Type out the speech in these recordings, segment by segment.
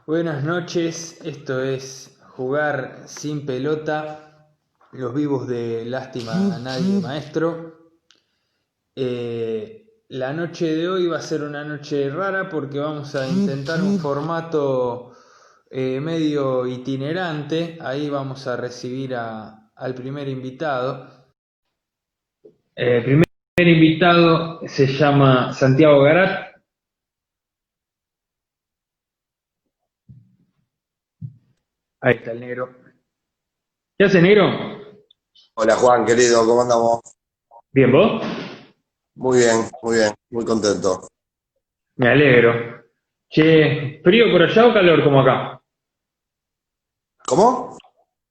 Buenas noches, esto es Jugar sin pelota, los vivos de Lástima a Nadie Maestro. La noche de hoy va a ser una noche rara porque vamos a intentar un formato medio itinerante. Ahí vamos a recibir al primer invitado. El primer invitado se llama Santiago Garat. Ahí está el negro. ¿Qué hace, negro? Hola Juan, querido, ¿cómo andamos? Bien, ¿vos? Muy bien, muy contento. Me alegro. Che, ¿frío por allá o calor como acá? ¿Cómo?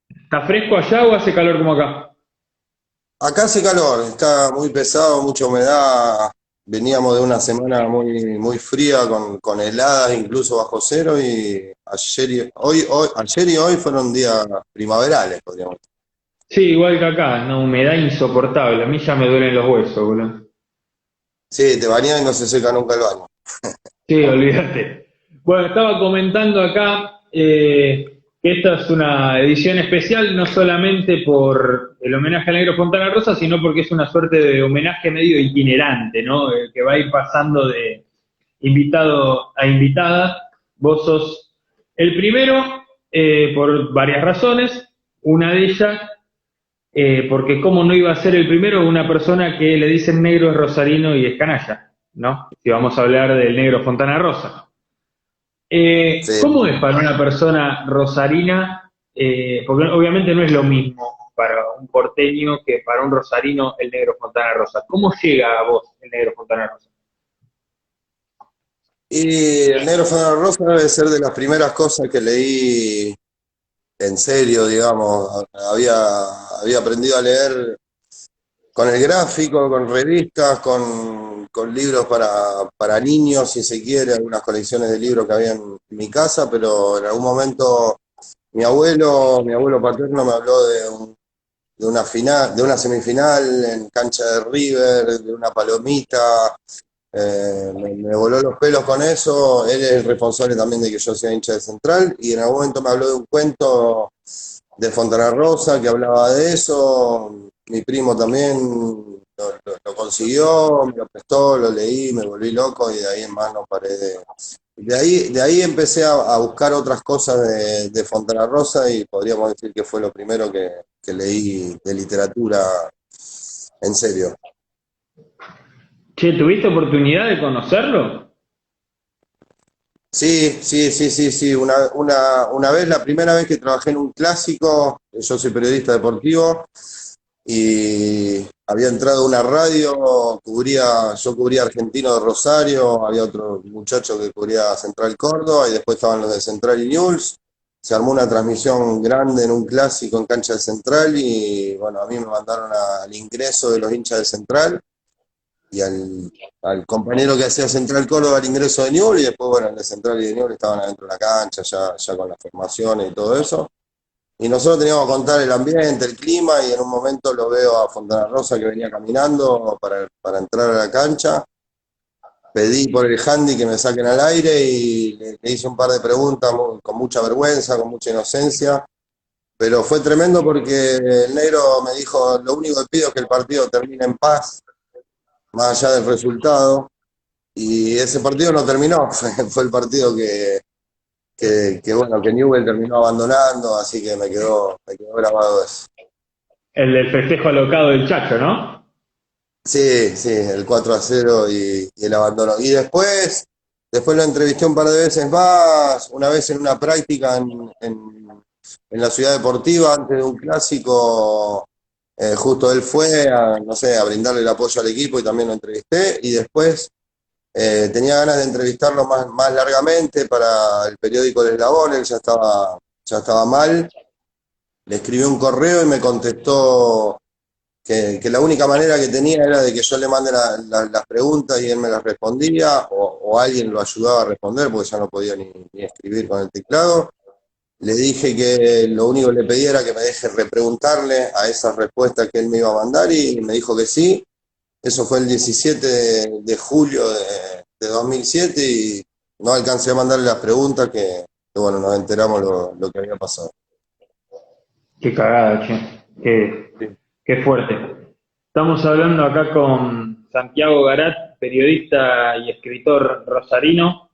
¿Está fresco allá o hace calor como acá? Acá hace calor, está muy pesado, mucha humedad. Veníamos de una semana muy fría con heladas, incluso bajo cero, y ayer y hoy fueron días primaverales, podríamos decir. Sí, igual que acá, una humedad insoportable. A mí ya me duelen los huesos, boludo. Sí, te bañas y no se seca nunca el baño. Sí, olvídate. Bueno, estaba comentando acá que esta es una edición especial, no solamente por el homenaje al negro Fontana Rosa, sino porque es una suerte de homenaje medio itinerante, ¿no? Que va a ir pasando de invitado a invitada. Vos sos el primero por varias razones. Una de ellas, porque cómo no iba a ser el primero una persona que le dicen negro es rosarino y es canalla, ¿no? Si vamos a hablar del negro Fontana Rosa. ¿Cómo Sí. es para una persona rosarina? Porque obviamente no es lo mismo para un porteño que para un rosarino el negro Fontana Rosa. ¿Cómo llega a vos el negro Fontana Rosa? Y el Negro Fanal Rosa debe ser de las primeras cosas que leí en serio, digamos. Había aprendido a leer con el gráfico, con revistas, con libros para niños, si se quiere, algunas colecciones de libros que había en mi casa, pero en algún momento mi abuelo paterno me habló de una final, de una semifinal en cancha de River, de una palomita, me voló los pelos con eso. Él es el responsable también de que yo sea hincha de Central, y en algún momento me habló de un cuento de Fontana Rosa que hablaba de eso. Mi primo también lo consiguió, me lo prestó, lo leí, me volví loco y de ahí en más no paré de... De ahí empecé a buscar otras cosas de Fontana Rosa, y podríamos decir que fue lo primero que leí de literatura en serio. Che, ¿tuviste oportunidad de conocerlo? Sí. Una vez, la primera vez que trabajé en un clásico, yo soy periodista deportivo, y había entrado a una radio, yo cubría Argentino de Rosario, había otro muchacho que cubría Central Córdoba, y después estaban los de Central y News. Se armó una transmisión grande en un clásico en cancha de Central, y bueno, a mí me mandaron al ingreso de los hinchas de Central, y al compañero que hacía Central Córdoba al ingreso de Newell, y después, bueno, el de Central y de Newell estaban adentro de la cancha, ya con las formaciones y todo eso. Y nosotros teníamos que contar el ambiente, el clima, y en un momento lo veo a Fontana Rosa que venía caminando para entrar a la cancha. Pedí por el handy que me saquen al aire, y le hice un par de preguntas con mucha vergüenza, con mucha inocencia. Pero fue tremendo porque el negro me dijo: lo único que pido es que el partido termine en paz, más allá del resultado. Y ese partido no terminó, fue el partido bueno, que Newell terminó abandonando, así que me quedó grabado eso. El del festejo alocado del Chacho, ¿no? Sí, el 4-0 y el abandono. Y después lo entrevisté un par de veces más, una vez en una práctica en la ciudad deportiva, antes de un clásico. Justo él fue a, no sé, a brindarle el apoyo al equipo, y también lo entrevisté. Y después tenía ganas de entrevistarlo más largamente para el periódico El Eslabón. Él ya estaba mal. Le escribí un correo y me contestó que la única manera que tenía era de que yo le mande las preguntas y él me las respondía, o alguien lo ayudaba a responder, porque ya no podía ni escribir con el teclado. Le dije que lo único que le pedía era que me deje repreguntarle a esas respuestas que él me iba a mandar, y me dijo que sí. Eso fue el 17 de julio de 2007 y no alcancé a mandarle las preguntas que bueno, nos enteramos lo que había pasado. Qué cagada, che. Sí. Qué fuerte. Estamos hablando acá con Santiago Garat, periodista y escritor rosarino,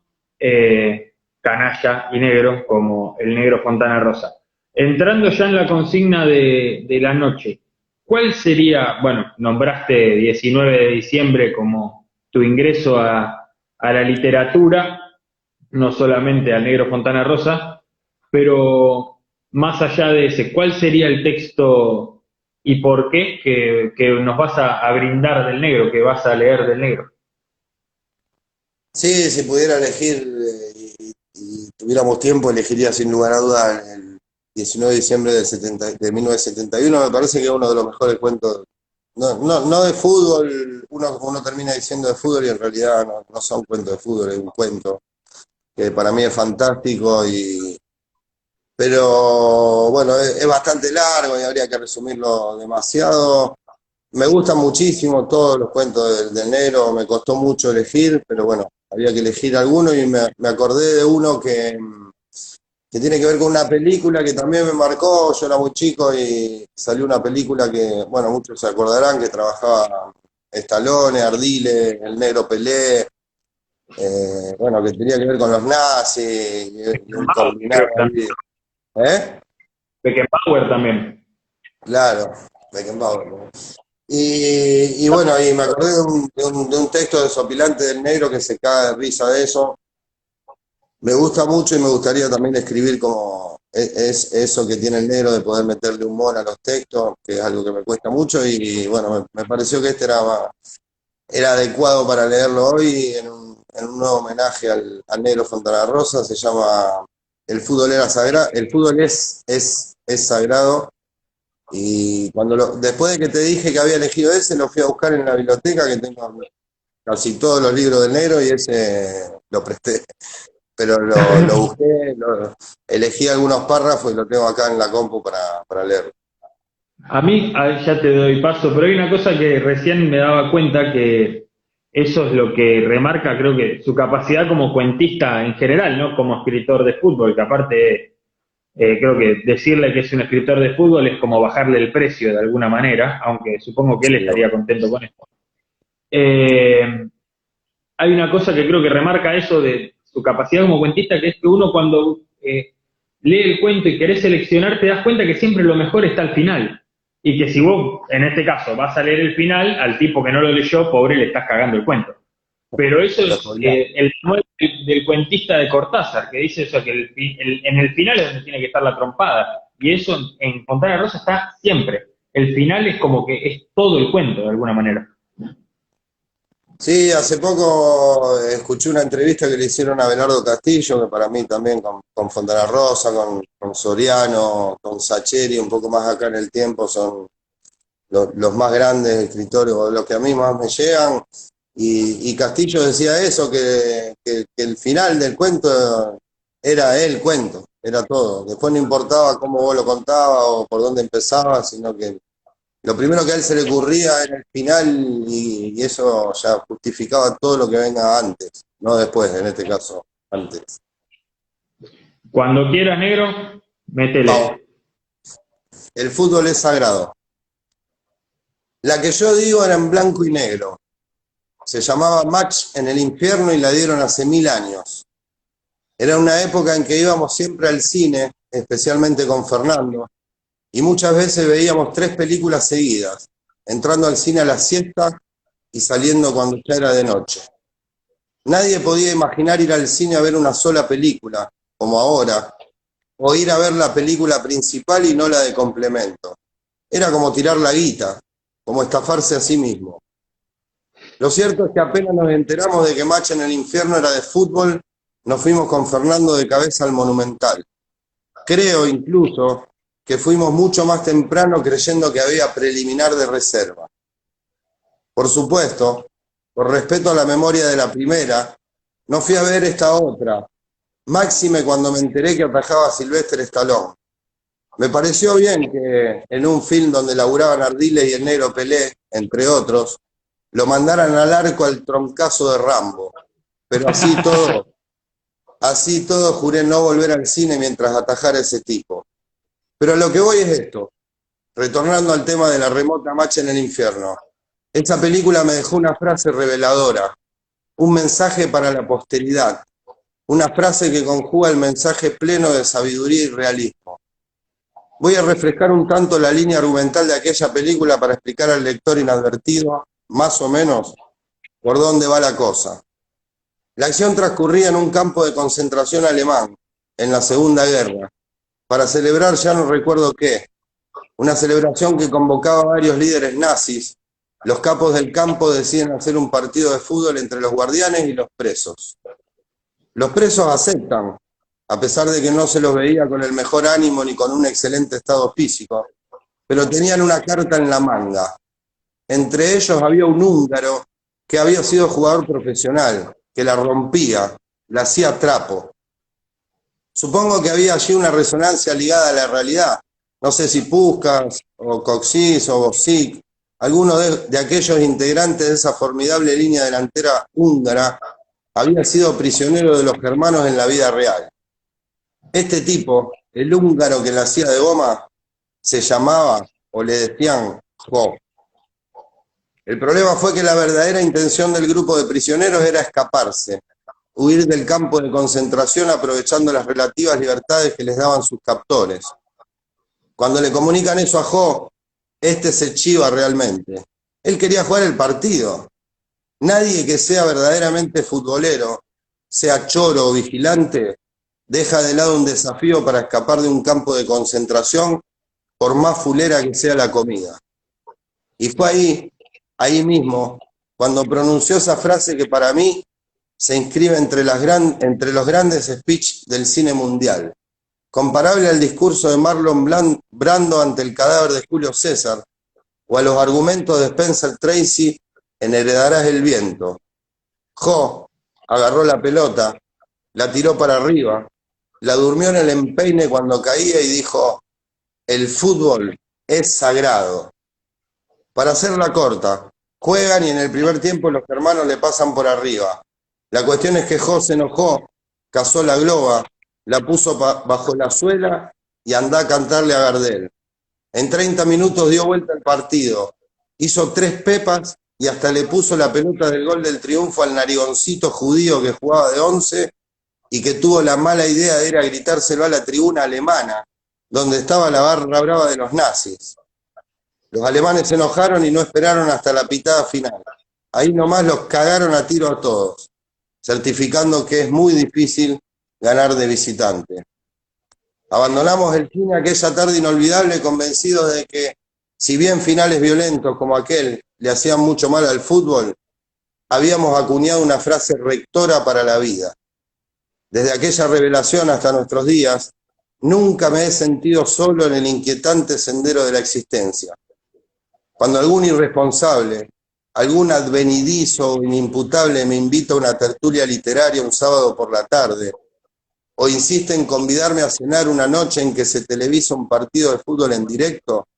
canalla y negro, como el negro Fontana Rosa. Entrando ya en la consigna de la noche, ¿cuál sería, bueno, nombraste 19 de diciembre como tu ingreso a la literatura, no solamente al negro Fontana Rosa, pero más allá de ese, ¿cuál sería el texto y por qué que nos vas a brindar del negro, que vas a leer del negro? Sí, si pudiera elegir y tuviéramos tiempo, elegiría sin lugar a dudas el 19 de diciembre de 1971. Me parece que es uno de los mejores cuentos, no de fútbol, uno termina diciendo de fútbol y en realidad no son cuentos de fútbol, es un cuento que para mí es fantástico, pero bueno, es bastante largo y habría que resumirlo demasiado. Me gustan muchísimo todos los cuentos del negro, me costó mucho elegir, pero bueno, había que elegir alguno y me acordé de uno que tiene que ver con una película que también me marcó. Yo era muy chico y salió una película que, bueno, muchos se acordarán, que trabajaba Stallone, Ardile, el negro Pelé, bueno, que tenía que ver con los nazis y un Beckenbauer, creo combinado que también. ahí. ¿Eh? Beckenbauer también. Claro, Beckenbauer, ¿no? Y bueno, y me acordé de un texto desopilante del negro que se cae de risa de eso. Me gusta mucho y me gustaría también escribir como es eso que tiene el negro de poder meterle humor a los textos, que es algo que me cuesta mucho y bueno, me pareció que este era adecuado para leerlo hoy en un nuevo homenaje al negro Fontana Rosa. Se llama El fútbol era sagrado, el fútbol es sagrado. Y después de que te dije que había elegido ese, lo fui a buscar en la biblioteca, que tengo casi todos los libros del negro, y ese lo presté. Pero lo busqué, elegí algunos párrafos y lo tengo acá en la compu para leer. A mí, ya te doy paso, pero hay una cosa que recién me daba cuenta que eso es lo que remarca, creo que su capacidad como cuentista en general, ¿no? Como escritor de fútbol, que aparte creo que decirle que es un escritor de fútbol es como bajarle el precio de alguna manera, aunque supongo que él Sí, estaría contento con esto. Eh, Hay una cosa que creo que remarca eso de su capacidad como cuentista, que es que uno cuando lee el cuento y querés seleccionar, te das cuenta que siempre lo mejor está al final. Y que si vos, en este caso, vas a leer el final, al tipo que no lo leyó, pobre, le estás cagando el cuento. Pero eso lo es spoileás. el manual del cuentista de Cortázar, que dice eso, que en el final es donde tiene que estar la trompada. Y eso en Fontana Rosa está siempre. El final es como que es todo el cuento, de alguna manera. Sí, hace poco escuché una entrevista que le hicieron a Belardo Castillo, que para mí también con Fontana Rosa, con Soriano, con Sacheri, un poco más acá en el tiempo, son los más grandes escritores o los que a mí más me llegan. Y Castillo decía eso, que el final del cuento era el cuento, era todo. Después no importaba cómo vos lo contabas o por dónde empezabas, sino que lo primero que a él se le ocurría era el final y eso ya justificaba todo lo que venga antes, no después, en este caso, antes. Cuando quieras, negro, Vamos, métele. el fútbol es sagrado. La que yo digo era en blanco y negro. Se llamaba Match en el infierno y la dieron hace 1000 años. Era una época en que íbamos siempre al cine, especialmente con Fernando, y muchas veces veíamos 3 películas seguidas, entrando al cine a la siesta y saliendo cuando ya era de noche. Nadie podía imaginar ir al cine a ver una sola película, como ahora, o ir a ver la película principal y no la de complemento. Era como tirar la guita, como estafarse a sí mismo. Lo cierto es que apenas nos enteramos de que Match en el infierno era de fútbol, nos fuimos con Fernando de cabeza al Monumental. Creo incluso que fuimos mucho más temprano creyendo que había preliminar de reserva. Por supuesto, por respeto a la memoria de la primera, no fui a ver esta otra, máxime cuando me enteré que atajaba a Sylvester Stallone. Me pareció bien que en un film donde laburaban Ardiles y el negro Pelé, entre otros, lo mandaran al arco al troncazo de Rambo. pero así todo juré no volver al cine mientras atajara a ese tipo. Pero a lo que voy es esto, retornando al tema de la remota marcha en el infierno. Esa película me dejó una frase reveladora, un mensaje para la posteridad, una frase que conjuga el mensaje pleno de sabiduría y realismo. Voy a refrescar un tanto la línea argumental de aquella película para explicar al lector inadvertido, más o menos, por dónde va la cosa. La acción transcurría en un campo de concentración alemán, en la Segunda Guerra, para celebrar ya no recuerdo qué, una celebración que convocaba a varios líderes nazis. Los capos del campo deciden hacer un partido de fútbol entre los guardianes y los presos. Los presos aceptan, a pesar de que no se los veía con el mejor ánimo ni con un excelente estado físico, pero tenían una carta en la manga. Entre ellos había un húngaro que había sido jugador profesional, que la rompía, la hacía trapo. Supongo que había allí una resonancia ligada a la realidad. No sé si Puskás, o Coxís, o Bosic, alguno de aquellos integrantes de esa formidable línea delantera húngara, había sido prisionero de los germanos en la vida real. Este tipo, el húngaro que la hacía de goma, se llamaba, o le decían, Jo. El problema fue que la verdadera intención del grupo de prisioneros era escaparse, huir del campo de concentración aprovechando las relativas libertades que les daban sus captores. Cuando le comunican eso a Jo, este se chiva realmente. Él quería jugar el partido. Nadie que sea verdaderamente futbolero, sea choro o vigilante, deja de lado un desafío para escapar de un campo de concentración, por más fulera que sea la comida. Y fue ahí mismo, cuando pronunció esa frase que para mí se inscribe entre los grandes speech del cine mundial, comparable al discurso de Marlon Brando ante el cadáver de Julio César, o a los argumentos de Spencer Tracy en Heredarás el viento. Jo agarró la pelota, la tiró para arriba, la durmió en el empeine cuando caía y dijo: el fútbol es sagrado. Para hacerla corta, juegan y en el primer tiempo los hermanos le pasan por arriba. La cuestión es que Jo se enojó, cazó la globa, la puso bajo la suela y andá a cantarle a Gardel. En 30 minutos dio vuelta el partido, hizo 3 pepas y hasta le puso la pelota del gol del triunfo al narigoncito judío que jugaba de 11 y que tuvo la mala idea de ir a gritárselo a la tribuna alemana, donde estaba la barra brava de los nazis. Los alemanes se enojaron y no esperaron hasta la pitada final. Ahí nomás los cagaron a tiro a todos, certificando que es muy difícil ganar de visitante. Abandonamos el cine aquella tarde inolvidable convencidos de que, si bien finales violentos como aquel le hacían mucho mal al fútbol, habíamos acuñado una frase rectora para la vida. Desde aquella revelación hasta nuestros días, nunca me he sentido solo en el inquietante sendero de la existencia. Cuando algún irresponsable, algún advenedizo o inimputable me invita a una tertulia literaria un sábado por la tarde, o insiste en convidarme a cenar una noche en que se televisa un partido de fútbol en directo,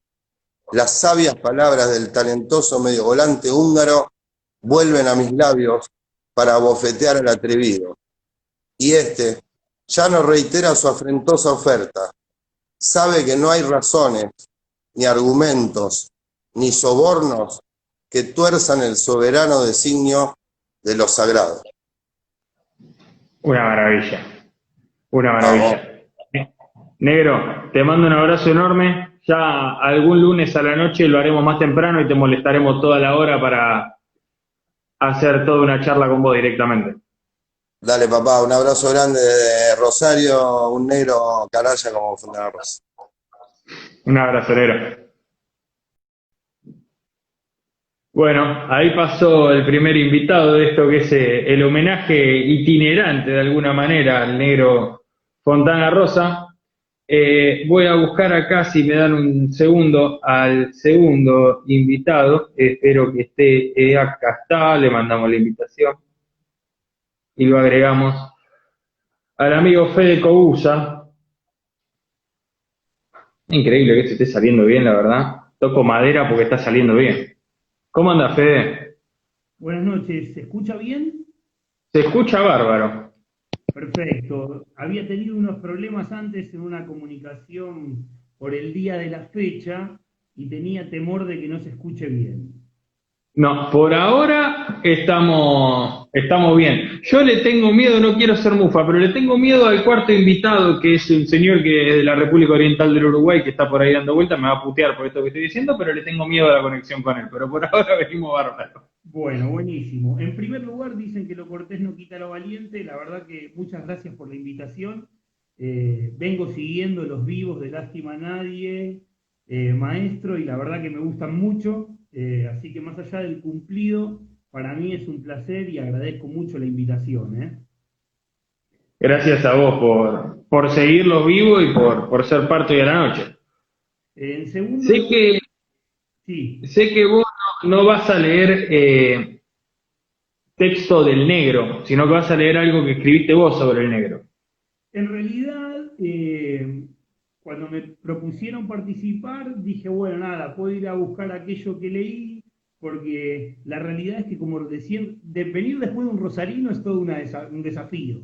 las sabias palabras del talentoso mediovolante húngaro vuelven a mis labios para abofetear al atrevido. Y este ya no reitera su afrentosa oferta. Sabe que no hay razones, ni argumentos, ni sobornos que tuerzan el soberano designio de lo sagrado. Una maravilla, una Vamos. maravilla. Negro, te mando un abrazo enorme. Ya algún lunes a la noche lo haremos más temprano y te molestaremos toda la hora para hacer toda una charla con vos directamente. Dale, papá, un abrazo grande de Rosario, un negro canalla como Fontana Rosa. Un abrazo, negro. Bueno, ahí pasó el primer invitado de esto que es el homenaje itinerante de alguna manera al negro Fontana Rosa. Voy a buscar acá, si me dan un segundo, al segundo invitado. Espero que esté, acá está, le mandamos la invitación y lo agregamos al amigo Fede Cogusa. Increíble que esto esté saliendo bien, la verdad. Toco madera porque está saliendo bien. ¿Cómo anda, Fede? Buenas noches, ¿se escucha bien? Se escucha bárbaro. Perfecto. Había tenido unos problemas antes en una comunicación por el día de la fecha y tenía temor de que no se escuche bien. No, por ahora estamos bien. Yo le tengo miedo, no quiero ser mufa, pero le tengo miedo al cuarto invitado, que es un señor que es de la República Oriental del Uruguay, que está por ahí dando vueltas, me va a putear por esto que estoy diciendo, pero le tengo miedo a la conexión con él. Pero por ahora venimos bárbaro. Bueno, buenísimo. En primer lugar, dicen que lo cortés no quita lo valiente. La verdad que muchas gracias por la invitación. Vengo siguiendo los vivos de Lástima a Nadie, maestro, y la verdad que me gustan mucho. Así que más allá del cumplido, para mí es un placer y agradezco mucho la invitación, ¿eh? Gracias a vos por seguirlos vivos y por ser parte de la noche. En segundo Sé lugar, que, sí. sé que vos no vas a leer texto del negro, sino que vas a leer algo que escribiste vos sobre el negro. En realidad, cuando me propusieron participar, dije, bueno, nada, puedo ir a buscar aquello que leí, porque la realidad es que, como decían, de venir después de un rosarino es todo un desafío.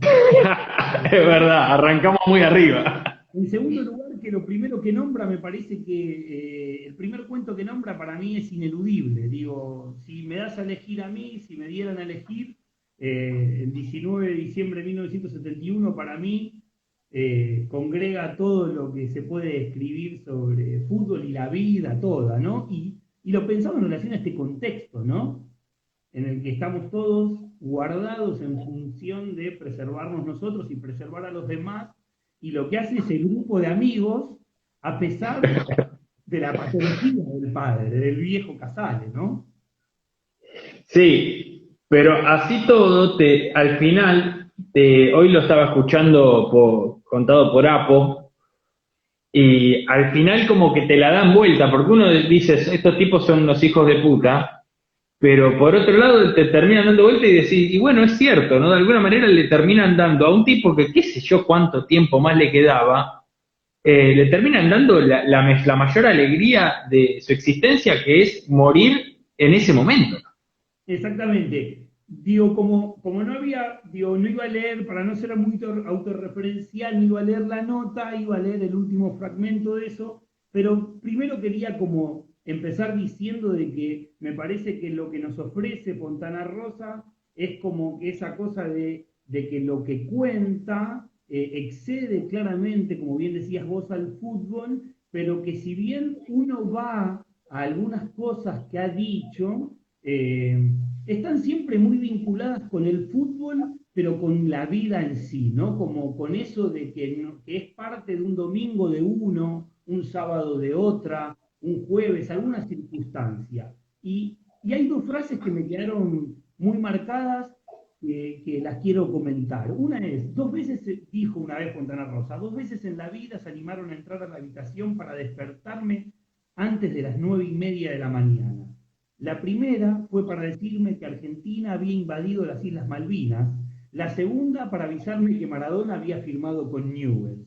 Es verdad, arrancamos muy arriba. En segundo lugar, que lo primero que nombra, me parece que el primer cuento que nombra para mí es ineludible. Digo, si me das a elegir a mí, si me dieran a elegir, el 19 de diciembre de 1971 para mí congrega todo lo que se puede escribir sobre fútbol y la vida toda, ¿no? Y lo pensamos en relación a este contexto, ¿no? En el que estamos todos guardados en función de preservarnos nosotros y preservar a los demás, y lo que hace ese grupo de amigos, a pesar de la patología del padre, del viejo Casale, ¿no? Sí, pero así todo, al final, hoy lo estaba escuchando contado por Apo, y al final como que te la dan vuelta, porque uno dice, estos tipos son unos hijos de puta, pero por otro lado te terminan dando vuelta y decís, y bueno, es cierto, ¿no? De alguna manera le terminan dando a un tipo que qué sé yo cuánto tiempo más le quedaba, le terminan dando la mayor alegría de su existencia, que es morir en ese momento. Exactamente. Digo, como no había, digo, no iba a leer, para no ser muy autorreferencial, no iba a leer la nota, iba a leer el último fragmento de eso, pero primero quería como empezar diciendo de que me parece que lo que nos ofrece Fontana Rosa es como que esa cosa de que lo que cuenta excede claramente, como bien decías vos, al fútbol, pero que si bien uno va a algunas cosas que ha dicho, están siempre muy vinculadas con el fútbol, pero con la vida en sí, ¿no? Como con eso de que, que es parte de un domingo de uno, un sábado de otra, un jueves, alguna circunstancia. Y hay dos frases que me quedaron muy marcadas, que las quiero comentar. Una es, dos veces dijo una vez Fontana Rosa, dos veces en la vida se animaron a entrar a la habitación para despertarme antes de las 9:30 de la mañana. La primera fue para decirme que Argentina había invadido las Islas Malvinas. La segunda para avisarme que Maradona había firmado con Newell's.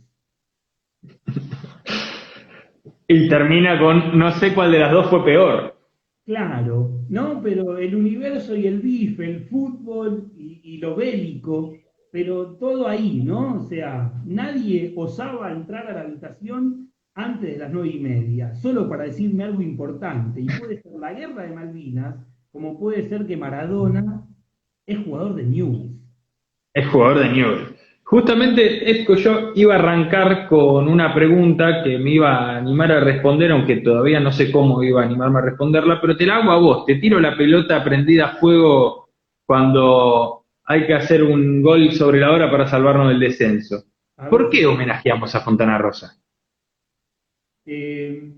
Y termina con, no sé cuál de las dos fue peor. Claro, ¿no? Pero el universo y el bife, el fútbol y lo bélico, pero todo ahí, ¿no? O sea, nadie osaba entrar a la habitación antes de las 9:30, solo para decirme algo importante. Y puede ser la guerra de Malvinas, como puede ser que Maradona es jugador de Newell's. Es jugador de Newell. Justamente esto yo iba a arrancar con una pregunta que me iba a animar a responder, aunque todavía no sé cómo iba a animarme a responderla, pero te la hago a vos, te tiro la pelota prendida a fuego cuando hay que hacer un gol sobre la hora para salvarnos del descenso. A ver, ¿Por qué homenajeamos a Fontana Rosa? eh,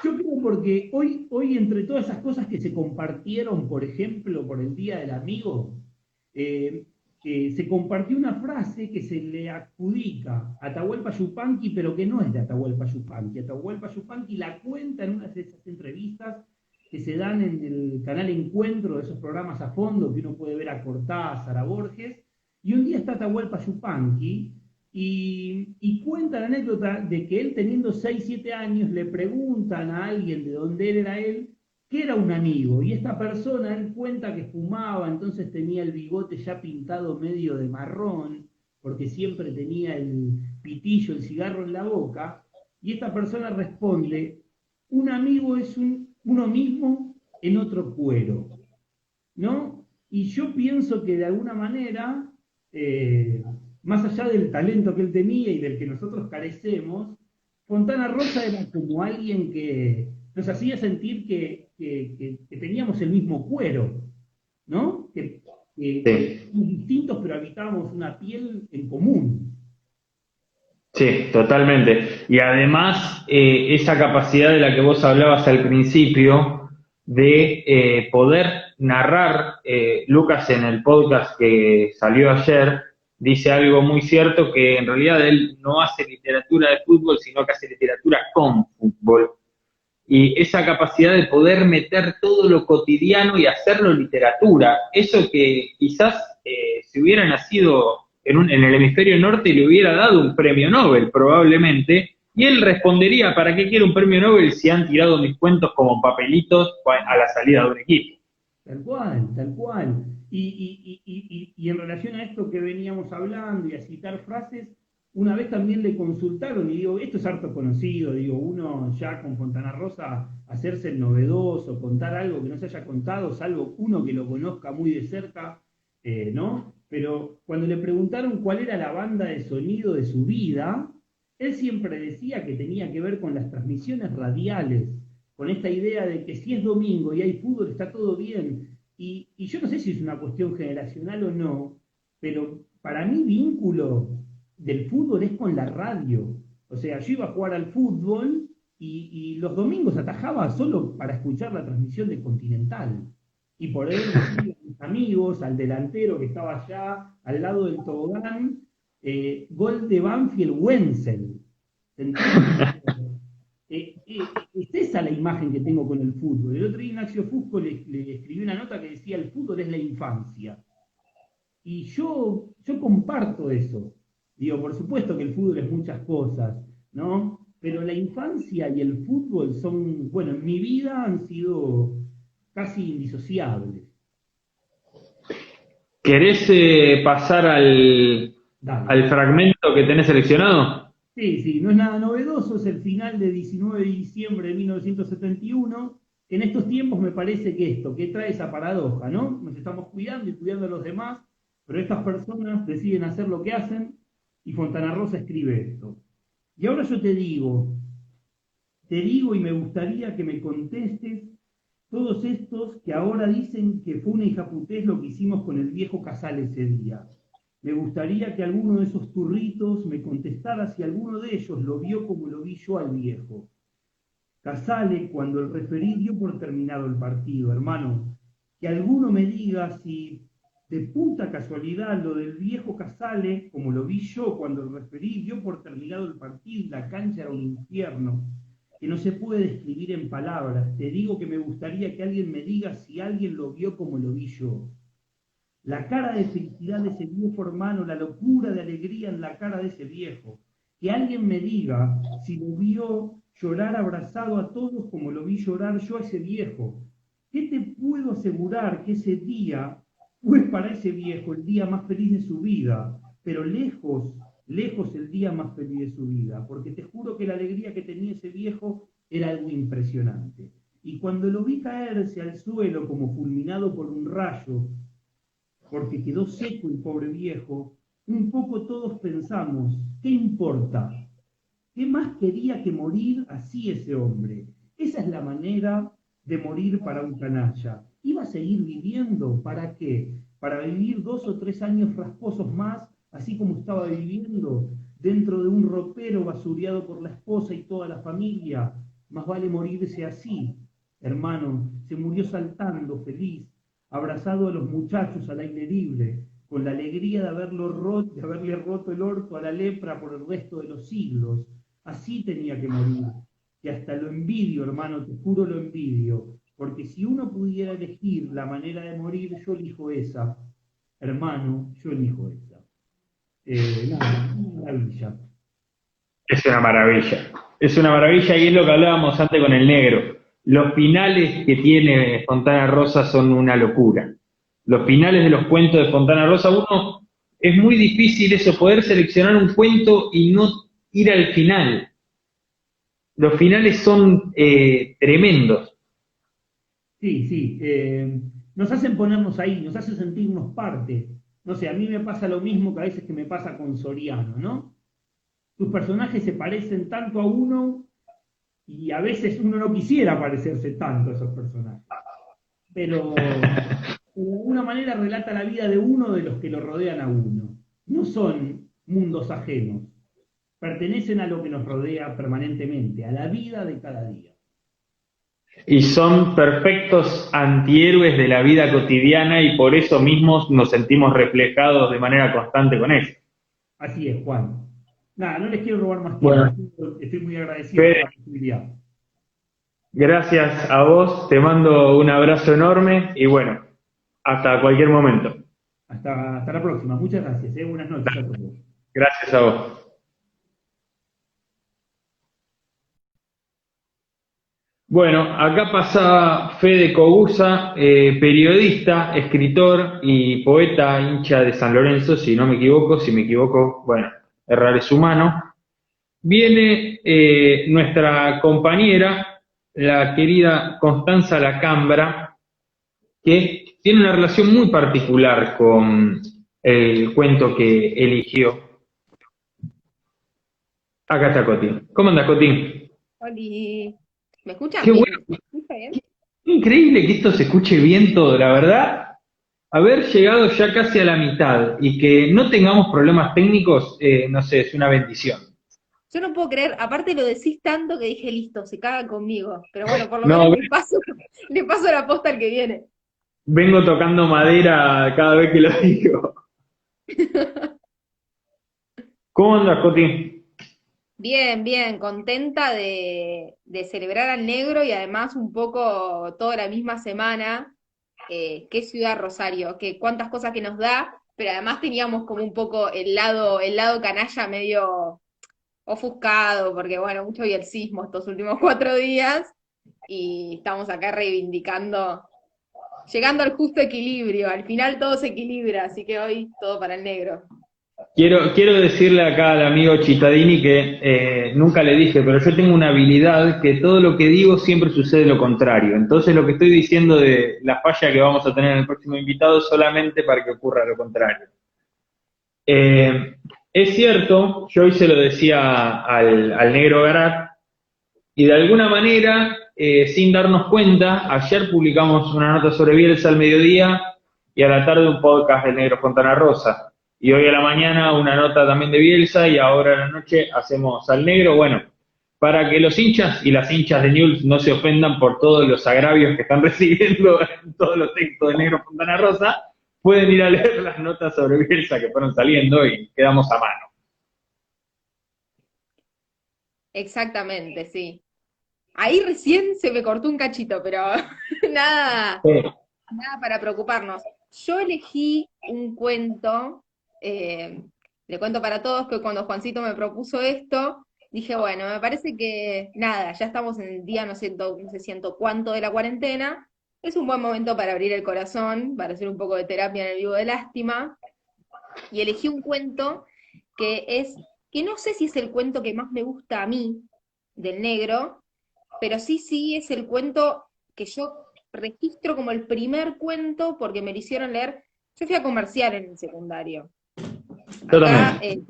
yo creo porque hoy entre todas esas cosas que se compartieron, por ejemplo, por el Día del Amigo, eh, se compartió una frase que se le adjudica a Atahualpa Yupanqui, pero que no es de Atahualpa Yupanqui. Atahualpa Yupanqui la cuenta en una de esas entrevistas que se dan en el canal Encuentro, de esos programas a fondo que uno puede ver a Cortázar, a Borges, y un día está Atahualpa Yupanqui y cuenta la anécdota de que él teniendo 6 7 años le preguntan a alguien de dónde él era él que era un amigo, y esta persona, él cuenta que fumaba, entonces tenía el bigote ya pintado medio de marrón, porque siempre tenía el pitillo, el cigarro en la boca, y esta persona responde, un amigo es uno mismo en otro cuero, ¿no? Y yo pienso que de alguna manera, eh, más allá del talento que él tenía y del que nosotros carecemos, Fontana Rosa era como alguien que nos hacía sentir que teníamos el mismo cuero, ¿no? Que Sí, éramos distintos pero habitábamos una piel en común. sí, totalmente. Y además, esa capacidad de la que vos hablabas al principio, de poder narrar, Lucas en el podcast que salió ayer, dice algo muy cierto, que en realidad él no hace literatura de fútbol, sino que hace literatura con fútbol. Y esa capacidad de poder meter todo lo cotidiano y hacerlo literatura, eso que quizás si hubiera nacido en el hemisferio norte le hubiera dado un premio Nobel probablemente, y él respondería, ¿para qué quiero un premio Nobel si han tirado mis cuentos como papelitos a la salida de un equipo? Tal cual, tal cual. Y en relación a esto que veníamos hablando y a citar frases, una vez también le consultaron y digo, esto es harto conocido, digo, uno ya con Fontana Rosa hacerse el novedoso, contar algo que no se haya contado, salvo uno que lo conozca muy de cerca, ¿no? Pero cuando le preguntaron cuál era la banda de sonido de su vida, él siempre decía que tenía que ver con las transmisiones radiales, con esta idea de que si es domingo y hay fútbol está todo bien. Y yo no sé si es una cuestión generacional o no, pero para mí vínculo del fútbol es con la radio. O sea, yo iba a jugar al fútbol y los domingos atajaba solo para escuchar la transmisión de Continental. Y poder decirle a mis amigos, al delantero que estaba allá, al lado del tobogán, gol de Banfield Wenzel. ¿Se entiende? Es esa la imagen que tengo con el fútbol. El otro día Ignacio Fusco le escribió una nota que decía el fútbol es la infancia. Y yo comparto eso. Digo, por supuesto que el fútbol es muchas cosas, ¿no? Pero la infancia y el fútbol son, bueno, en mi vida han sido casi indisociables. ¿Querés pasar Dale. al fragmento que tenés seleccionado? Sí, sí, no es nada novedoso, es el final de 19 de diciembre de 1971. En estos tiempos me parece que esto, que trae esa paradoja, ¿no? Nos estamos cuidando y cuidando a los demás, pero estas personas deciden hacer lo que hacen y Fontana Rosa escribe esto. Y ahora yo te digo y me gustaría que me contestes todos estos que ahora dicen que fue una hijaputés lo que hicimos con el viejo Casal ese día. Me gustaría que alguno de esos turritos me contestara si alguno de ellos lo vio como lo vi yo al viejo. Casale, cuando el referí dio por terminado el partido, hermano, que alguno me diga si de puta casualidad lo del viejo Casale, como lo vi yo cuando el referí dio por terminado el partido y la cancha era un infierno, que no se puede describir en palabras. Te digo que me gustaría que alguien me diga si alguien lo vio como lo vi yo. La cara de felicidad de ese viejo hermano, la locura de alegría en la cara de ese viejo. Que alguien me diga si lo vio llorar abrazado a todos como lo vi llorar yo a ese viejo. ¿Qué te puedo asegurar que ese día fue para ese viejo el día más feliz de su vida? Pero lejos, lejos el día más feliz de su vida, porque te juro que la alegría que tenía ese viejo era algo impresionante. Y cuando lo vi caerse al suelo como fulminado por un rayo, porque quedó seco el pobre viejo, un poco todos pensamos, ¿qué importa? ¿Qué más quería que morir así ese hombre? Esa es la manera de morir para un canalla. ¿Iba a seguir viviendo? ¿Para qué? ¿Para vivir 2 o 3 años rasposos más, así como estaba viviendo, dentro de un ropero basureado por la esposa y toda la familia? Más vale morirse así. Hermano, se murió saltando, feliz, abrazado a los muchachos al aire libre, con la alegría de de haberle roto el orto a la lepra por el resto de los siglos. Así tenía que morir. Y hasta lo envidio, hermano, te juro lo envidio. Porque si uno pudiera elegir la manera de morir, yo elijo esa. Hermano, yo elijo esa. Nada, una maravilla. Es una maravilla. Es una maravilla y es lo que hablábamos antes con el negro. los finales que tiene Fontana Rosa son una locura. Los finales de los cuentos de Fontana Rosa, es muy difícil eso, poder seleccionar un cuento y no ir al final. Los finales son tremendos. Sí, sí. Nos hacen ponernos ahí, nos hacen sentirnos parte. No sé, a mí me pasa lo mismo que a veces que me pasa con Soriano, ¿no? Sus personajes se parecen tanto a uno y a veces uno no quisiera parecerse tanto a esos personajes. Pero de alguna manera relata la vida de uno de los que lo rodean a uno. No son mundos ajenos, pertenecen a lo que nos rodea permanentemente, a la vida de cada día. Y son perfectos antihéroes de la vida cotidiana y por eso mismos nos sentimos reflejados de manera constante con ellos. Así es, Juan. Nada, no les quiero robar más Bueno, tiempo. Estoy muy agradecido por la posibilidad. gracias a vos, te mando un abrazo enorme y bueno, hasta cualquier momento. Hasta la próxima. Muchas gracias. Buenas noches a todos. Gracias a vos. Bueno, acá pasaba Fede Cogusa, periodista, escritor y poeta hincha de San Lorenzo, si no me equivoco, si me equivoco, bueno, errar es humano. Viene nuestra compañera, la querida Constanza Lacambra, que tiene una relación muy particular con el cuento que eligió. Acá está Cotín. ¿Cómo andas, Cotín? Oli, ¿me escuchan Qué bien? bueno, ¿Me escucha bien? increíble que esto se escuche bien todo, la verdad. Haber llegado ya casi a la mitad y que no tengamos problemas técnicos, no sé, es una bendición. Yo no puedo creer, aparte lo decís tanto que dije, listo, se caga conmigo. Pero bueno, por lo No, menos le paso la posta al que viene. vengo tocando madera cada vez que lo digo. ¿Cómo andas, Cotín? Bien, bien, contenta de celebrar al negro y además un poco toda la misma semana, qué ciudad Rosario, que cuántas cosas que nos da, pero además teníamos como un poco el lado canalla medio ofuscado, porque bueno, mucho bielcismo estos últimos 4 días, y estamos acá reivindicando, llegando al justo equilibrio, al final todo se equilibra, así que hoy todo para el negro. Quiero decirle acá al amigo Cittadini que nunca le dije, pero yo tengo una habilidad que todo lo que digo siempre sucede lo contrario. Entonces lo que estoy diciendo de la falla que vamos a tener en el próximo invitado es solamente para que ocurra lo contrario. Es cierto, yo hoy se lo decía al negro Garat, y de alguna manera, sin darnos cuenta, ayer publicamos una nota sobre Bielsa al mediodía y a la tarde un podcast del negro Fontana Rosa. Y hoy a la mañana una nota también de Bielsa y ahora a la noche hacemos al negro. Bueno, para que los hinchas y las hinchas de Newell's no se ofendan por todos los agravios que están recibiendo en todos los textos del negro Fontana Rosa, pueden ir a leer las notas sobre Bielsa que fueron saliendo y quedamos a mano. Exactamente, sí. Ahí recién se me cortó un cachito, pero nada, Sí. nada para preocuparnos. Yo elegí un cuento, le cuento para todos que cuando Juancito me propuso esto, dije, bueno, me parece que nada, ya estamos en el día no sé ciento cuánto de la cuarentena, es un buen momento para abrir el corazón, para hacer un poco de terapia en el vivo de lástima, y elegí un cuento que no sé si es el cuento que más me gusta a mí, del negro, pero sí es el cuento que yo registro como el primer cuento porque me lo hicieron leer. Yo fui a comercial en el secundario. Yo Acá, también.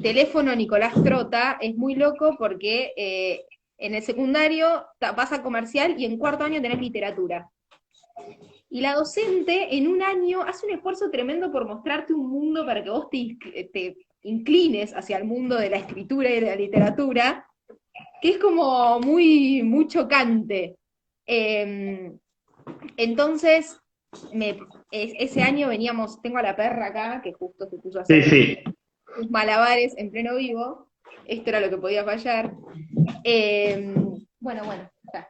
teléfono Nicolás Trota es muy loco porque en el secundario vas a comercial y en cuarto año tenés literatura. Y la docente en un año hace un esfuerzo tremendo por mostrarte un mundo para que vos te inclines hacia el mundo de la escritura y de la literatura, que es como muy chocante. Entonces, ese año veníamos, tengo a la perra acá, que justo se puso a Sí, hacer sí. sus malabares en pleno vivo, esto era lo que podía fallar. Bueno, ya.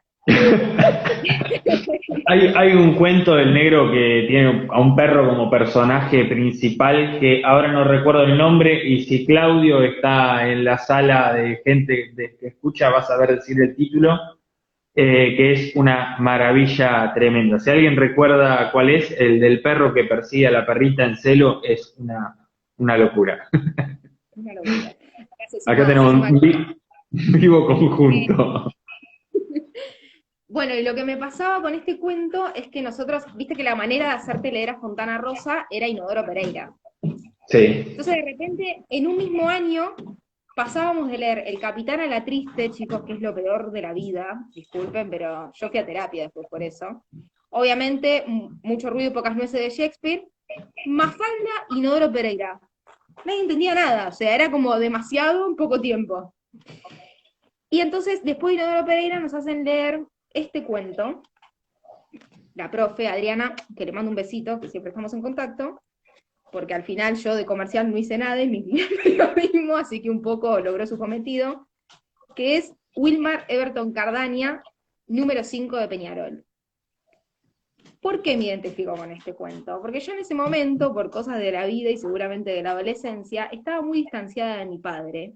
Hay un cuento del negro que tiene a un perro como personaje principal que ahora no recuerdo el nombre y si Claudio está en la sala de gente que escucha va a saber decir el título, que es una maravilla tremenda. Si alguien recuerda cuál es, el del perro que persigue a la perrita en celo, es una locura. Una locura. Acá Acá se tenemos suma. un vivo conjunto. Bueno, y lo que me pasaba con este cuento es que nosotros, viste que la manera de hacerte leer a Fontana Rosa era Inodoro Pereira. Sí. Entonces, de repente, en un mismo año, pasábamos de leer El Capitán a la Triste, chicos, que es lo peor de la vida, disculpen, pero yo fui a terapia después por eso. Obviamente, mucho ruido y pocas nueces de Shakespeare. Mafalda, Inodoro Pereira. Nadie entendía nada, o sea, era como demasiado en poco tiempo. Y entonces, después de Inodoro Pereira, nos hacen leer este cuento, la profe Adriana, que le mando un besito, que siempre estamos en contacto, porque al final yo de comercial no hice nada y mi cliente lo mismo, así que un poco logró su cometido, que es Wilmar Everton Cardania, número 5 de Peñarol. ¿Por qué me identifico con este cuento? Porque yo en ese momento, por cosas de la vida y seguramente de la adolescencia, estaba muy distanciada de mi padre,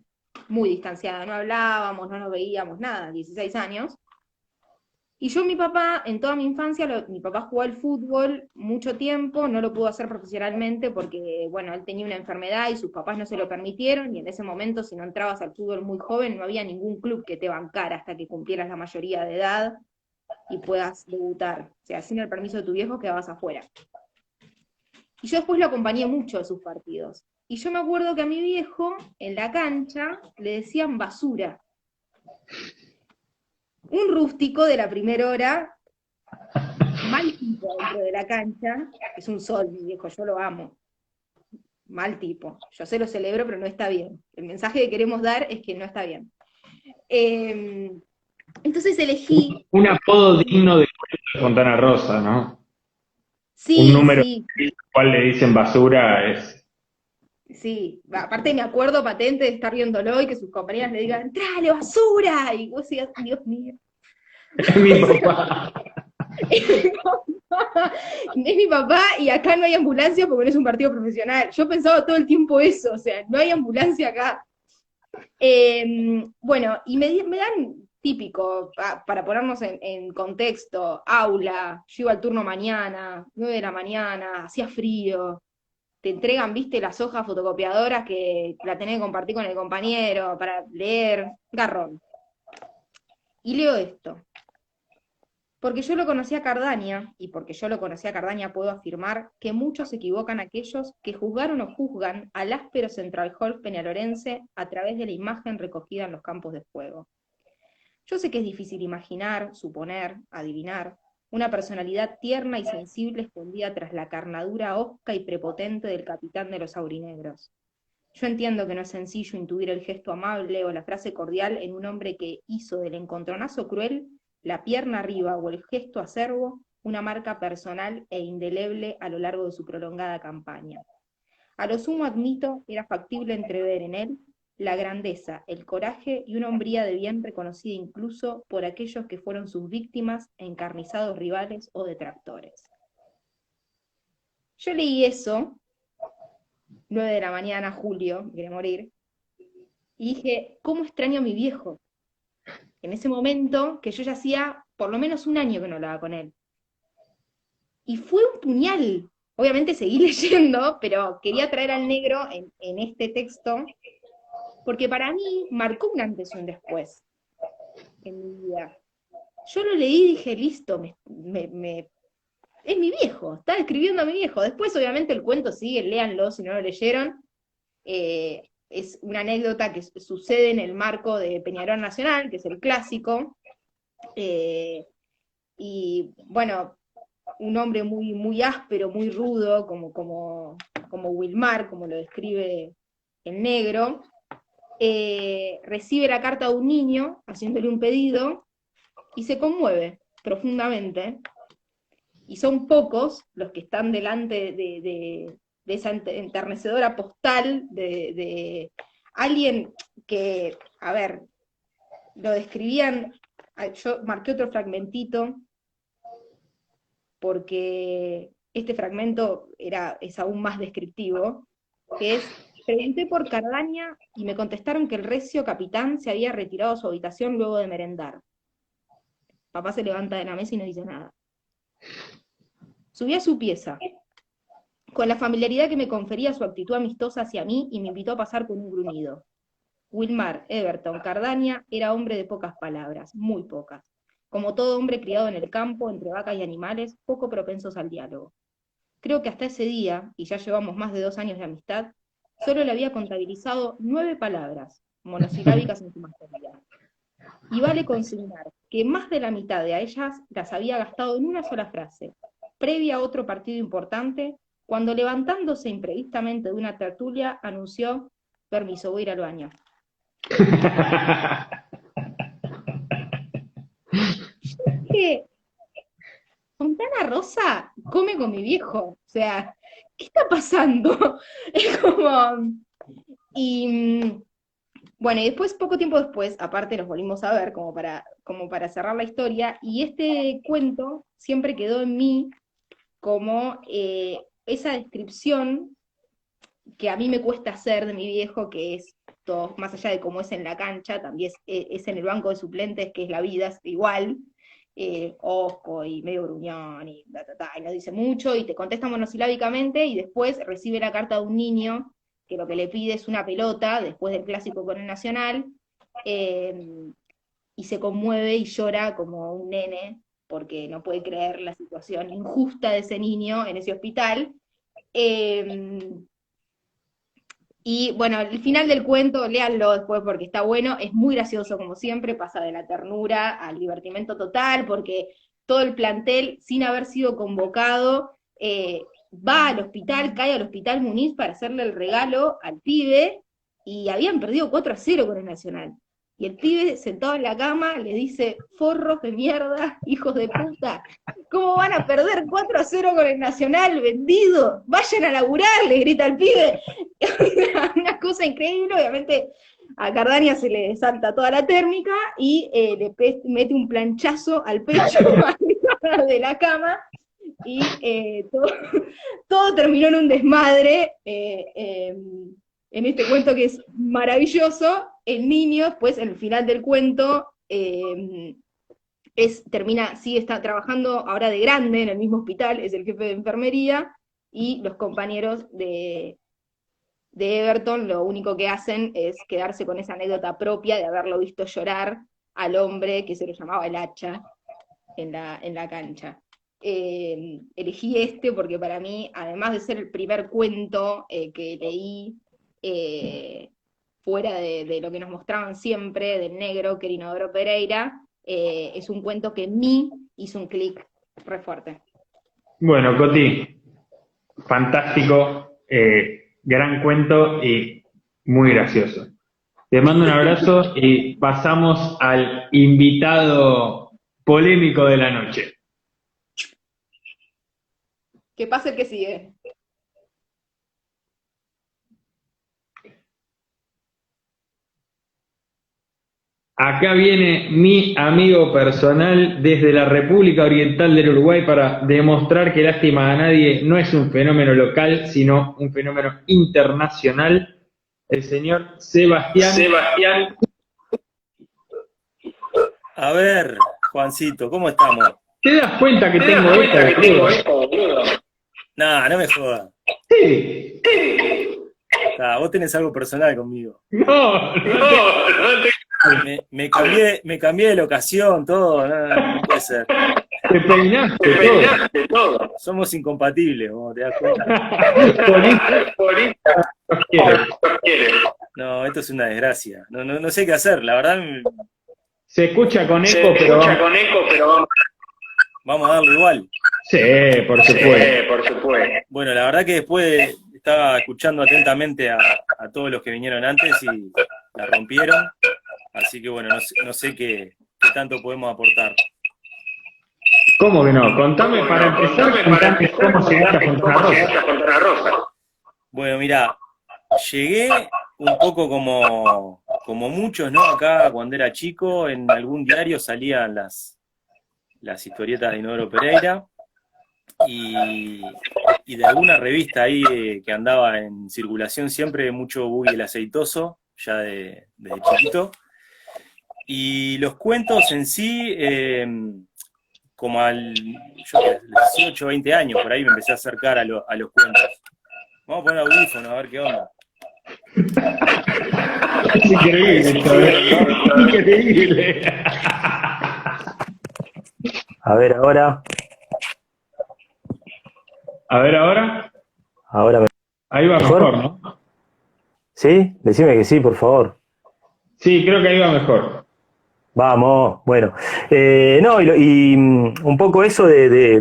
muy distanciada, no hablábamos, no nos veíamos, nada, 16 años. Y yo, mi papá, en toda mi infancia, mi papá jugó al fútbol mucho tiempo, no lo pudo hacer profesionalmente porque, bueno, él tenía una enfermedad y sus papás no se lo permitieron, y en ese momento, si no entrabas al fútbol muy joven, no había ningún club que te bancara hasta que cumplieras la mayoría de edad y puedas debutar. O sea, sin el permiso de tu viejo quedabas afuera. Y yo después lo acompañé mucho de sus partidos. Y yo me acuerdo que a mi viejo, en la cancha, le decían basura. Un rústico de la primera hora, mal tipo dentro de la cancha, es un sol, mi viejo, yo lo amo. Mal tipo. Yo se lo celebro, pero no está bien. El mensaje que queremos dar es que no está bien. Entonces elegí. Un apodo digno de cuento de Fontana Rosa, ¿no? Un Sí, número sí, al cual le dicen basura es. sí. Aparte me acuerdo patente de estar viéndolo y que sus compañeras le digan, ¡trale, basura! Y vos decías, Dios mío. Es mi papá. Es mi papá y acá no hay ambulancia porque no es un partido profesional. Yo pensaba todo el tiempo eso, o sea, no hay ambulancia acá. Bueno, y me dan típico, para ponernos en contexto, aula, yo iba al turno mañana, 9 de la mañana, hacía frío, te entregan, viste, las hojas fotocopiadoras que la tenés que compartir con el compañero para leer, garrón. Y leo esto. Porque yo lo conocí a Cardania, y porque yo lo conocí a Cardania puedo afirmar que muchos se equivocan aquellos que juzgaron o juzgan al áspero Central Hall peñalorense a través de la imagen recogida en los campos de fuego. Yo sé que es difícil imaginar, suponer, adivinar, una personalidad tierna y sensible escondida tras la carnadura hosca y prepotente del capitán de los aurinegros. Yo entiendo que no es sencillo intuir el gesto amable o la frase cordial en un hombre que hizo del encontronazo cruel la pierna arriba o el gesto acerbo una marca personal e indeleble a lo largo de su prolongada campaña. A lo sumo admito, era factible entrever en él la grandeza, el coraje y una hombría de bien reconocida incluso por aquellos que fueron sus víctimas, encarnizados rivales o detractores. Yo leí eso, 9 de la mañana, julio, me quería morir, y dije, ¿cómo extraño a mi viejo? En ese momento, que yo ya hacía por lo menos un año que no hablaba con él. Y fue un puñal. Obviamente seguí leyendo, pero quería traer al negro en este texto, porque para mí marcó un antes y un después en mi vida. Yo lo leí y dije, listo, es mi viejo, está escribiendo a mi viejo. Después, obviamente, el cuento sigue, léanlo si no lo leyeron. Es una anécdota que sucede en el marco de Peñarol Nacional, que es el clásico. Y bueno, un hombre muy, muy áspero, muy rudo, como Wilmar, como lo describe el negro, recibe la carta de un niño haciéndole un pedido y se conmueve profundamente. Y son pocos los que están delante de esa enternecedora postal de alguien que, a ver, lo describían, yo marqué otro fragmentito, porque este fragmento es aún más descriptivo, que es, pregunté por Cardania y me contestaron que el recio capitán se había retirado a su habitación luego de merendar. Papá se levanta de la mesa y no dice nada. Subí a su pieza, con la familiaridad que me confería su actitud amistosa hacia mí, y me invitó a pasar con un gruñido. Wilmar Everton Cardania era hombre de pocas palabras, muy pocas. Como todo hombre criado en el campo, entre vacas y animales, poco propensos al diálogo. Creo que hasta ese día, y ya llevamos más de 2 años de amistad, solo le había contabilizado 9 palabras, monosilábicas en su mayoría. Y vale consignar que más de la mitad de ellas las había gastado en una sola frase, previa a otro partido importante, cuando levantándose imprevistamente de una tertulia, anunció: permiso, voy a ir al baño. Que Fontana Rosa come con mi viejo, o sea, ¿qué está pasando? Es como... Y bueno, y después, poco tiempo después, aparte nos volvimos a ver como para cerrar la historia, y este cuento siempre quedó en mí como esa descripción que a mí me cuesta hacer de mi viejo, que es todo, más allá de cómo es en la cancha, también es en el banco de suplentes, que es la vida, es igual, osco y medio gruñón, y no dice mucho, y te contesta monosilábicamente, y después recibe la carta de un niño, que lo que le pide es una pelota, después del clásico con el Nacional, y se conmueve y llora como un nene, porque no puede creer la situación injusta de ese niño en ese hospital. Y bueno, el final del cuento, léanlo después porque está bueno, es muy gracioso como siempre, pasa de la ternura al divertimento total, porque todo el plantel, sin haber sido convocado, va al hospital, cae al Hospital Muniz para hacerle el regalo al pibe, y habían perdido 4-0 con el Nacional. Y el pibe, sentado en la cama, le dice: forros de mierda, hijos de puta, ¿cómo van a perder 4-0 con el Nacional? Vendido, vayan a laburar, le grita al pibe. Una cosa increíble, obviamente a Cardania se le salta toda la térmica, y le mete un planchazo al pecho de la cama, y todo terminó en un desmadre, en este cuento que es maravilloso. El niño, pues en el final del cuento, está trabajando ahora de grande en el mismo hospital, es el jefe de enfermería, y los compañeros de Everton lo único que hacen es quedarse con esa anécdota propia de haberlo visto llorar al hombre que se lo llamaba el hacha en la cancha. Elegí este porque para mí, además de ser el primer cuento que leí, fuera de lo que nos mostraban siempre, del negro, que era Inodoro Pereira, es un cuento que en mí hizo un clic re fuerte. Bueno, Coti, fantástico, gran cuento y muy gracioso. Te mando un abrazo y pasamos al invitado polémico de la noche. Que pase el que sigue. Acá viene mi amigo personal desde la República Oriental del Uruguay para demostrar que Lástima a Nadie no es un fenómeno local, sino un fenómeno internacional. El señor Sebastián. A ver, Juancito, ¿cómo estamos? ¿Te das cuenta que tengo esto, boludo? Nah, no me jodas. Sí. Vos tenés algo personal conmigo. No. Me cambié de locación, todo, no puede ser. Te peinaste todo. Somos incompatibles, vos te das cuenta. No, esto es una desgracia. No sé qué hacer, la verdad. Se escucha con eco, pero vamos a darle igual. Sí, por supuesto. Bueno, la verdad que después estaba escuchando atentamente a todos los que vinieron antes y la rompieron. Así que bueno, no sé qué tanto podemos aportar. ¿Cómo que no? Contame cómo llegaste a Fontana Rosa. Bueno, mirá, llegué un poco como muchos, ¿no? Acá cuando era chico, en algún diario salían las historietas de Inodoro Pereira y de alguna revista ahí que andaba en circulación siempre, mucho Buggy el Aceitoso, ya de chiquito. Y los cuentos en sí, como yo a los 18, 20 años, por ahí me empecé a acercar a los cuentos. Vamos a poner audífonos, a ver qué onda. Es increíble esto, increíble. A ver ahora. A ver ahora. Ahora me... Ahí va mejor, ¿no? ¿Sí? Decime que sí, por favor. Sí, creo que ahí va mejor. Vamos, bueno. No, un poco eso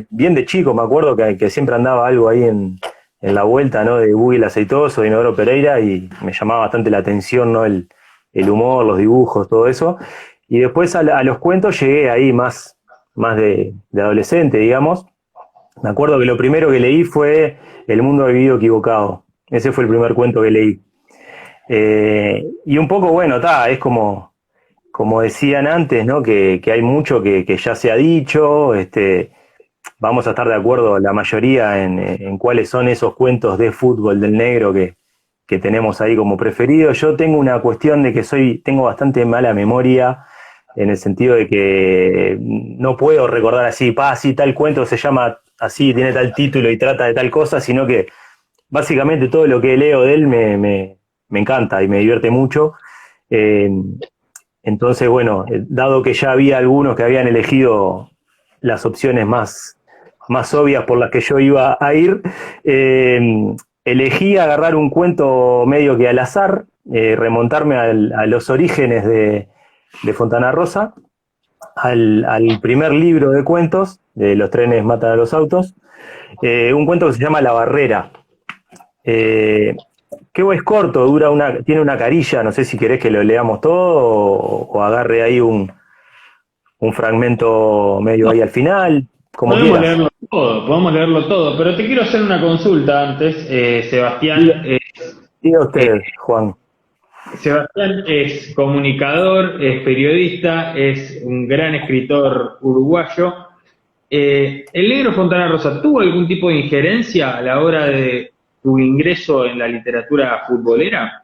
bien de chico, me acuerdo que siempre andaba algo ahí en la vuelta, ¿no? De Buggy el Aceitoso, de Inodoro Pereira, y me llamaba bastante la atención, ¿no? El humor, los dibujos, todo eso. Y después a los cuentos llegué ahí más de adolescente, digamos. Me acuerdo que lo primero que leí fue El mundo ha vivido equivocado. Ese fue el primer cuento que leí. Y un poco, bueno, es como decían antes, ¿no? Que hay mucho que ya se ha dicho. Vamos a estar de acuerdo la mayoría en cuáles son esos cuentos de fútbol del negro que tenemos ahí como preferidos. Yo tengo una cuestión de que tengo bastante mala memoria, en el sentido de que no puedo recordar así, sí, tal cuento se llama así, tiene tal título y trata de tal cosa, sino que básicamente todo lo que leo de él me encanta y me divierte mucho. Entonces, bueno, dado que ya había algunos que habían elegido las opciones más obvias por las que yo iba a ir, elegí agarrar un cuento medio que al azar, remontarme a los orígenes de Fontana Rosa, al primer libro de cuentos, de Los trenes matan a los autos, un cuento que se llama La Barrera. Que es corto, tiene una carilla, no sé si querés que lo leamos todo o agarre ahí un fragmento medio ahí al final, como Podemos quieras. leerlo todo, pero te quiero hacer una consulta antes, Sebastián. Diga usted, Juan. Sebastián es comunicador, es periodista, es un gran escritor uruguayo. ¿El negro Fontana Rosa tuvo algún tipo de injerencia a la hora de tu ingreso en la literatura futbolera?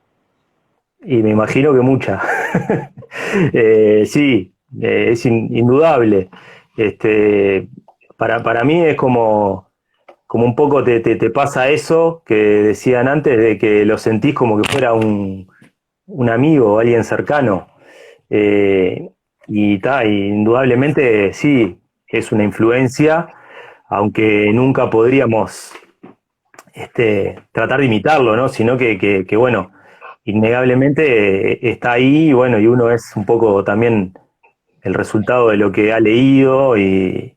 Y me imagino que mucha. Sí, es indudable. Para mí es como un poco te pasa eso que decían antes, de que lo sentís como que fuera un amigo o alguien cercano. Indudablemente sí, es una influencia, aunque nunca podríamos tratar de imitarlo, ¿no? Sino que bueno, innegablemente está ahí, bueno, y uno es un poco también el resultado de lo que ha leído y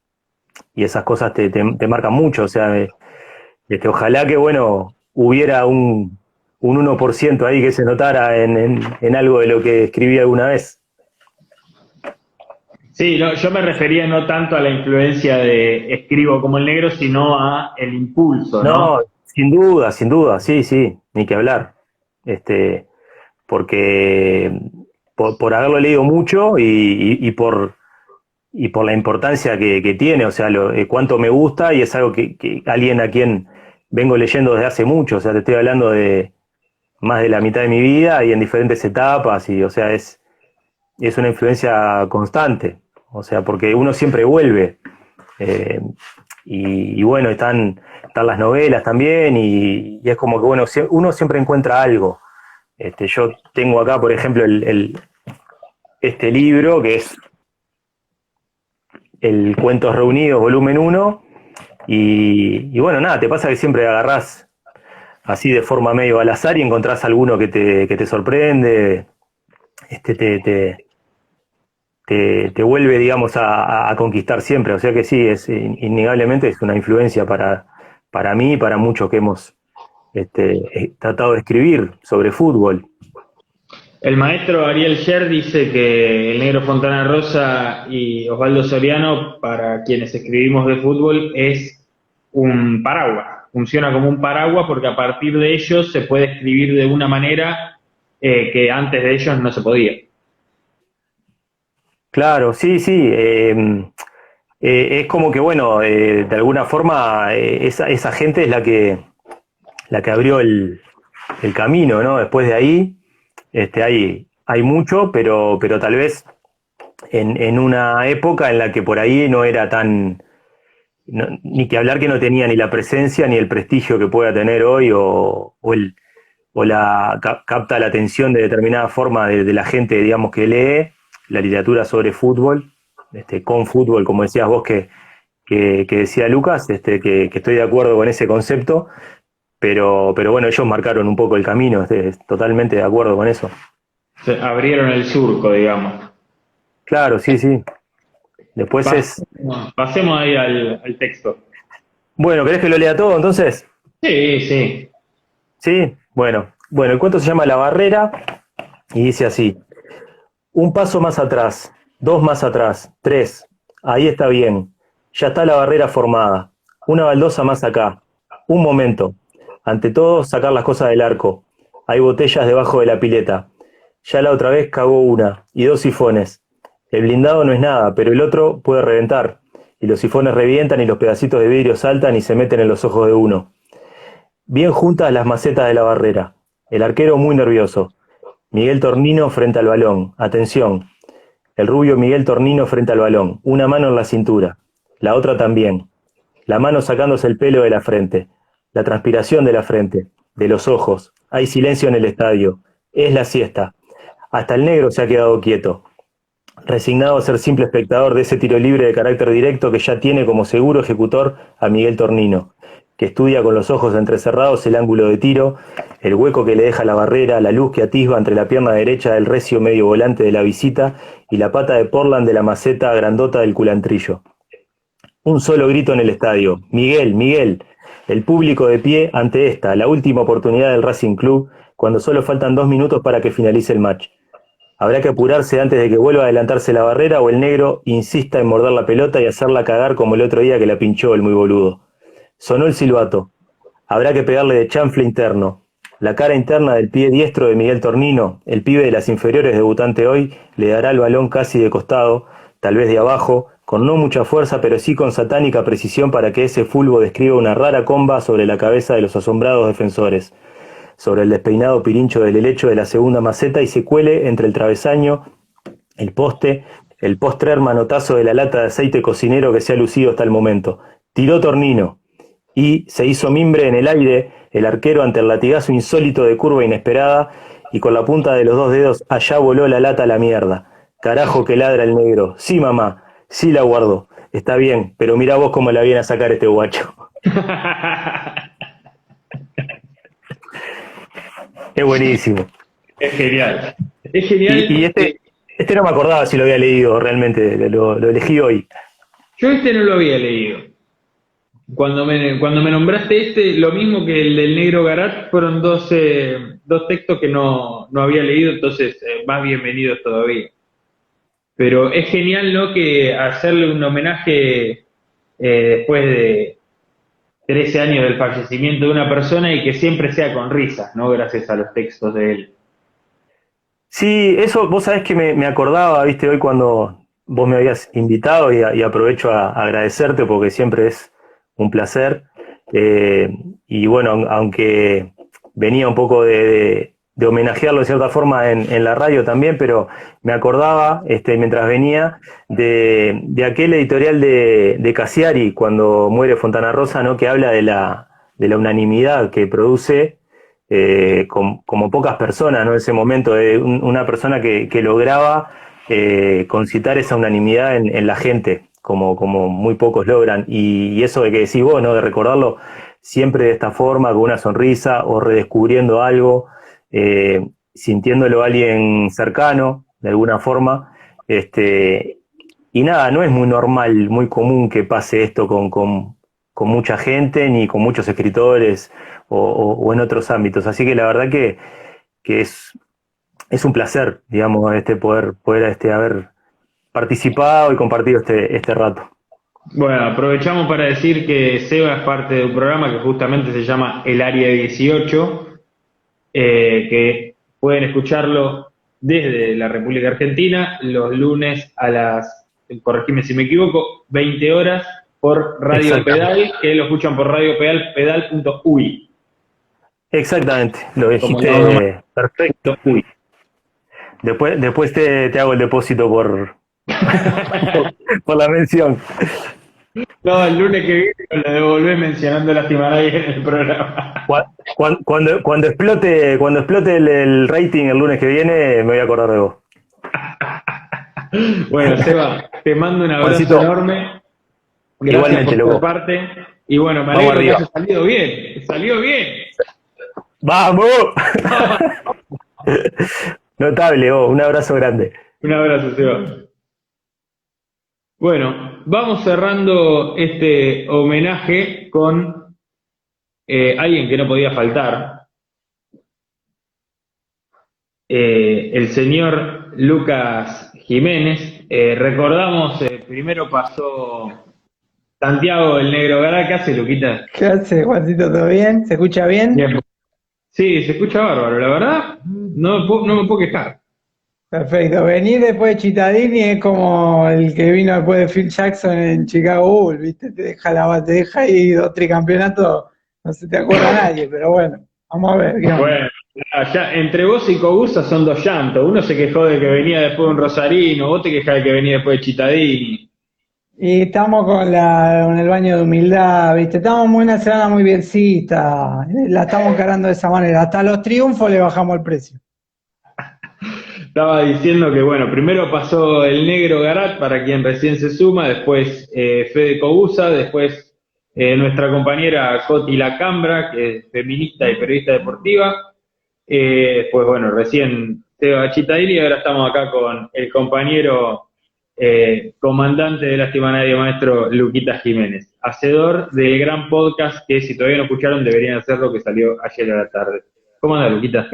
esas cosas te marcan mucho. O sea, ojalá que, bueno, hubiera un 1% ahí que se notara en algo de lo que escribí alguna vez. Sí, no, yo me refería no tanto a la influencia de escribo como el negro, sino a el impulso, ¿no? No, sin duda, sí, ni que hablar. Porque por haberlo leído mucho y por la importancia que tiene, o sea, cuánto me gusta, y es algo que alguien a quien vengo leyendo desde hace mucho, o sea, te estoy hablando de más de la mitad de mi vida y en diferentes etapas, y o sea, es una influencia constante, o sea, porque uno siempre vuelve. Y bueno, están las novelas también, y es como que, bueno, uno siempre encuentra algo. Yo tengo acá, por ejemplo, este libro, que es el Cuentos Reunidos, volumen 1, y bueno, nada, te pasa que siempre agarrás así de forma medio al azar y encontrás alguno que te sorprende, te vuelve, digamos, a conquistar siempre. O sea que sí, innegablemente es una influencia para mí y para muchos que hemos tratado de escribir sobre fútbol. El maestro Ariel Sher dice que el negro Fontana Rosa y Osvaldo Soriano, para quienes escribimos de fútbol, es un paraguas. Funciona como un paraguas porque a partir de ellos se puede escribir de una manera que antes de ellos no se podía. Claro, sí. Es como que, bueno, de alguna forma esa gente es la que abrió el camino, ¿no? Después de ahí hay mucho, pero tal vez en una época en la que por ahí no era tan, ni que hablar que no tenía ni la presencia ni el prestigio que pueda tener hoy capta la atención de determinada forma de la gente, digamos, que lee la literatura sobre fútbol, con fútbol, como decías vos que decía Lucas, que estoy de acuerdo con ese concepto, pero bueno, ellos marcaron un poco el camino, totalmente de acuerdo con eso. Se abrieron el surco, digamos. Claro, sí, sí. Después Pasemos ahí al texto. Bueno, ¿querés que lo lea todo entonces? Sí, sí. Sí, bueno, el cuento se llama La Barrera y dice así: un paso más atrás, dos más atrás, tres, ahí está bien, ya está la barrera formada, una baldosa más acá, un momento, ante todo sacar las cosas del arco, hay botellas debajo de la pileta, ya la otra vez cagó una, y dos sifones, el blindado no es nada, pero el otro puede reventar, y los sifones revientan y los pedacitos de vidrio saltan y se meten en los ojos de uno. Bien juntas las macetas de la barrera. El arquero muy nervioso. Miguel Tornino frente al balón. Atención. El rubio Miguel Tornino frente al balón. Una mano en la cintura. La otra también. La mano sacándose el pelo de la frente. La transpiración de la frente. De los ojos. Hay silencio en el estadio. Es la siesta. Hasta el negro se ha quedado quieto. Resignado a ser simple espectador de ese tiro libre de carácter directo que ya tiene como seguro ejecutor a Miguel Tornino, que estudia con los ojos entrecerrados el ángulo de tiro, el hueco que le deja la barrera, la luz que atisba entre la pierna derecha del recio medio volante de la visita y la pata de Portland de la maceta grandota del culantrillo. Un solo grito en el estadio: Miguel, Miguel. El público de pie ante esta, la última oportunidad del Racing Club, cuando solo faltan 2 minutos para que finalice el match. Habrá que apurarse antes de que vuelva a adelantarse la barrera o el negro insista en morder la pelota y hacerla cagar como el otro día que la pinchó el muy boludo. Sonó el silbato. Habrá que pegarle de chanfle interno. La cara interna del pie diestro de Miguel Tornino, el pibe de las inferiores debutante hoy, le dará el balón casi de costado, tal vez de abajo, con no mucha fuerza pero sí con satánica precisión para que ese fulbo describa una rara comba sobre la cabeza de los asombrados defensores, sobre el despeinado pirincho del helecho de la segunda maceta y se cuele entre el travesaño, el poste, el postrer manotazo de la lata de aceite cocinero que se ha lucido hasta el momento. Tiró Tornino y se hizo mimbre en el aire el arquero ante el latigazo insólito de curva inesperada y con la punta de los 2 dedos allá voló la lata a la mierda. Carajo que ladra el negro. Sí, mamá, sí la guardo. Está bien, pero mirá vos cómo la viene a sacar este guacho. Es buenísimo. Es genial. Es genial. Y este no me acordaba si lo había leído realmente, lo elegí hoy. Yo no lo había leído. Cuando me nombraste lo mismo que el del Negro Garat, fueron dos textos que no había leído, entonces más bienvenidos todavía. Pero es genial, ¿no?, que hacerle un homenaje después de 13 años del fallecimiento de una persona y que siempre sea con risas, ¿no?, gracias a los textos de él. Sí, eso vos sabés que me acordaba, viste, hoy cuando vos me habías invitado y aprovecho a agradecerte porque siempre es un placer. Y bueno, aunque venía un poco de homenajearlo de cierta forma en la radio también, pero me acordaba, mientras venía, de aquel editorial de Cassiari, cuando muere Fontana Rosa, ¿no?, que habla de la unanimidad que produce, como pocas personas, ¿no?, en ese momento, de una persona que lograba concitar esa unanimidad en la gente, como muy pocos logran, y eso de que decís vos, ¿no?, de recordarlo siempre de esta forma, con una sonrisa, o redescubriendo algo, sintiéndolo a alguien cercano, de alguna forma, y nada, no es muy normal, muy común que pase esto con mucha gente, ni con muchos escritores, o en otros ámbitos, así que la verdad que es un placer, digamos, poder haber participado y compartido este rato. Bueno, aprovechamos para decir que Seba es parte de un programa que justamente se llama El Área 18, que pueden escucharlo desde la República Argentina los lunes a las, corregime si me equivoco, 20 horas por Radio Pedal, que lo escuchan por radiopedal.uy. Exactamente, lo dijiste perfecto. Uy. Después te hago el depósito por la mención. No, el lunes que viene lo devolvés mencionando lastimar ahí en el programa. Cuando explote el rating el lunes que viene, me voy a acordar de vos. Bueno, Seba, te mando un abrazo Juancito, enorme. Gracias igualmente, por tu loco. parte. Y bueno, me Vamos alegro que arriba. haya salido bien. Salió bien. ¡Vamos! Notable, vos. Un abrazo grande. Un abrazo, Seba. Bueno, vamos cerrando este homenaje con alguien que no podía faltar. El señor Lucas Jiménez. Recordamos, primero pasó Santiago el Negro Garay. ¿Qué hace, Luquita? ¿Qué hace, Juancito? ¿Todo bien? ¿Se escucha bien? Bien. Sí, se escucha bárbaro, la verdad, no me puedo quejar. Perfecto. Venir después de Cittadini es como el que vino después de Phil Jackson en Chicago Bulls, ¿viste? Te deja ahí 2 tricampeonatos, no se te acuerda nadie, pero bueno, vamos a ver qué onda. Bueno, ya, entre vos y Cogusa son 2 llantos. Uno se quejó de que venía después de un Rosarino, vos te quejás de que venía después de Cittadini. Y estamos con el baño de humildad, ¿viste? Estamos en una semana muy biencista, la estamos encarando de esa manera. Hasta los triunfos le bajamos el precio. Estaba diciendo que, bueno, primero pasó el Negro Garat, para quien recién se suma, después Fede Cogusa, después nuestra compañera Coti Lacambra, que es feminista y periodista deportiva. Pues bueno, recién Seba Cittadini, y ahora estamos acá con el compañero comandante de Lástima a Nadie, maestro Luquita Jiménez, hacedor del gran podcast que, si todavía no escucharon, deberían hacerlo, que salió ayer a la tarde. ¿Cómo anda, Luquita?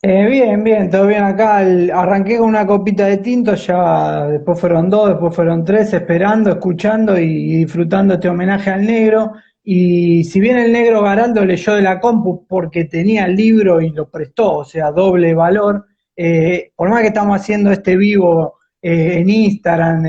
Bien, todo bien acá. Arranqué con una copita de tinto, ya después fueron 2, después fueron 3, esperando, escuchando y disfrutando este homenaje al negro. Y si bien el negro Garaldo leyó de la compu porque tenía el libro y lo prestó, o sea, doble valor, por más que estamos haciendo este vivo en Instagram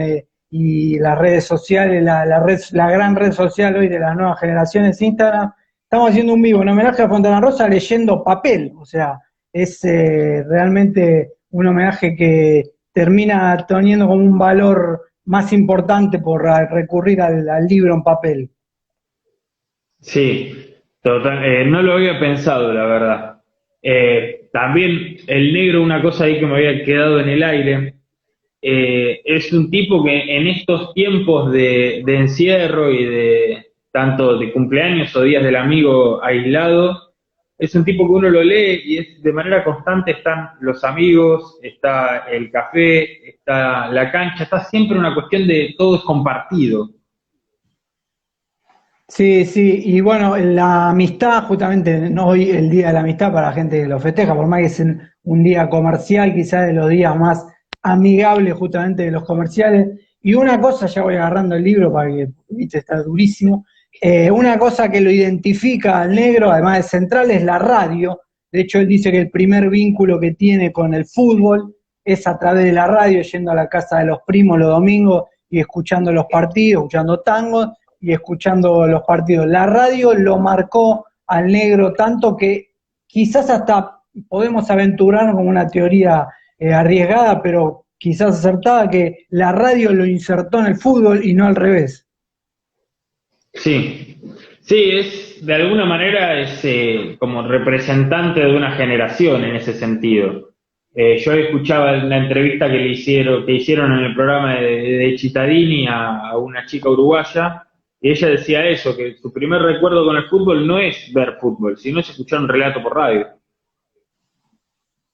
y las redes sociales, la gran red social hoy de las nuevas generaciones, Instagram, estamos haciendo un vivo en homenaje a Fontana Rosa leyendo papel, o sea, es realmente un homenaje que termina teniendo como un valor más importante por recurrir al libro en papel. Sí, total, no lo había pensado, la verdad. También el negro, una cosa ahí que me había quedado en el aire, es un tipo que en estos tiempos de encierro y de tanto de cumpleaños o días del amigo aislado, es un tipo que uno lo lee y es de manera constante. Están los amigos, está el café, está la cancha, está siempre una cuestión de todo es compartido. Sí, y bueno, la amistad, justamente no hoy el Día de la Amistad para la gente que lo festeja, por más que es un día comercial, quizás de los días más amigables justamente de los comerciales. Y una cosa, ya voy agarrando el libro para que, viste, está durísimo. Una cosa que lo identifica al negro, además de central, es la radio. De hecho, él dice que el primer vínculo que tiene con el fútbol es a través de la radio, yendo a la casa de los primos los domingos y escuchando los partidos, escuchando tangos y escuchando los partidos. La radio lo marcó al negro tanto que quizás hasta podemos aventurar con una teoría arriesgada, pero quizás acertada, que la radio lo insertó en el fútbol y no al revés. Sí, es de alguna manera es como representante de una generación en ese sentido. Yo escuchaba la entrevista que hicieron en el programa de Cittadini a una chica uruguaya, y ella decía eso, que su primer recuerdo con el fútbol no es ver fútbol, sino es escuchar un relato por radio.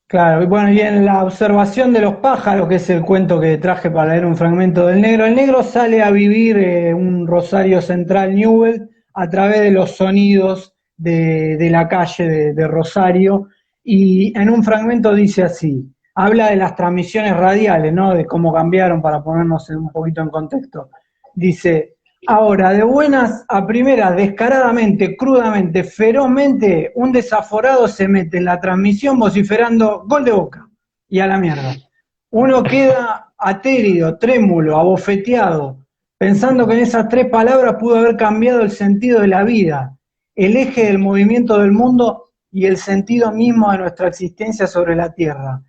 Claro, y bueno, y en la observación de los pájaros, que es el cuento que traje para leer un fragmento del negro, el negro sale a vivir un Rosario Central Newell a través de los sonidos de la calle de Rosario, y en un fragmento dice así, habla de las transmisiones radiales, ¿no? De cómo cambiaron para ponernos un poquito en contexto. Dice, ahora, de buenas a primeras, descaradamente, crudamente, ferozmente, un desaforado se mete en la transmisión vociferando gol de Boca y a la mierda. Uno queda atérido, trémulo, abofeteado, pensando que en esas 3 palabras pudo haber cambiado el sentido de la vida, el eje del movimiento del mundo y el sentido mismo de nuestra existencia sobre la Tierra.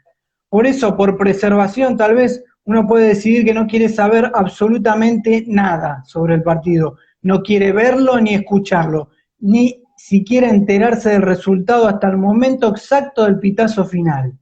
Por eso, por preservación, tal vez uno puede decidir que no quiere saber absolutamente nada sobre el partido, no quiere verlo ni escucharlo, ni siquiera enterarse del resultado hasta el momento exacto del pitazo final.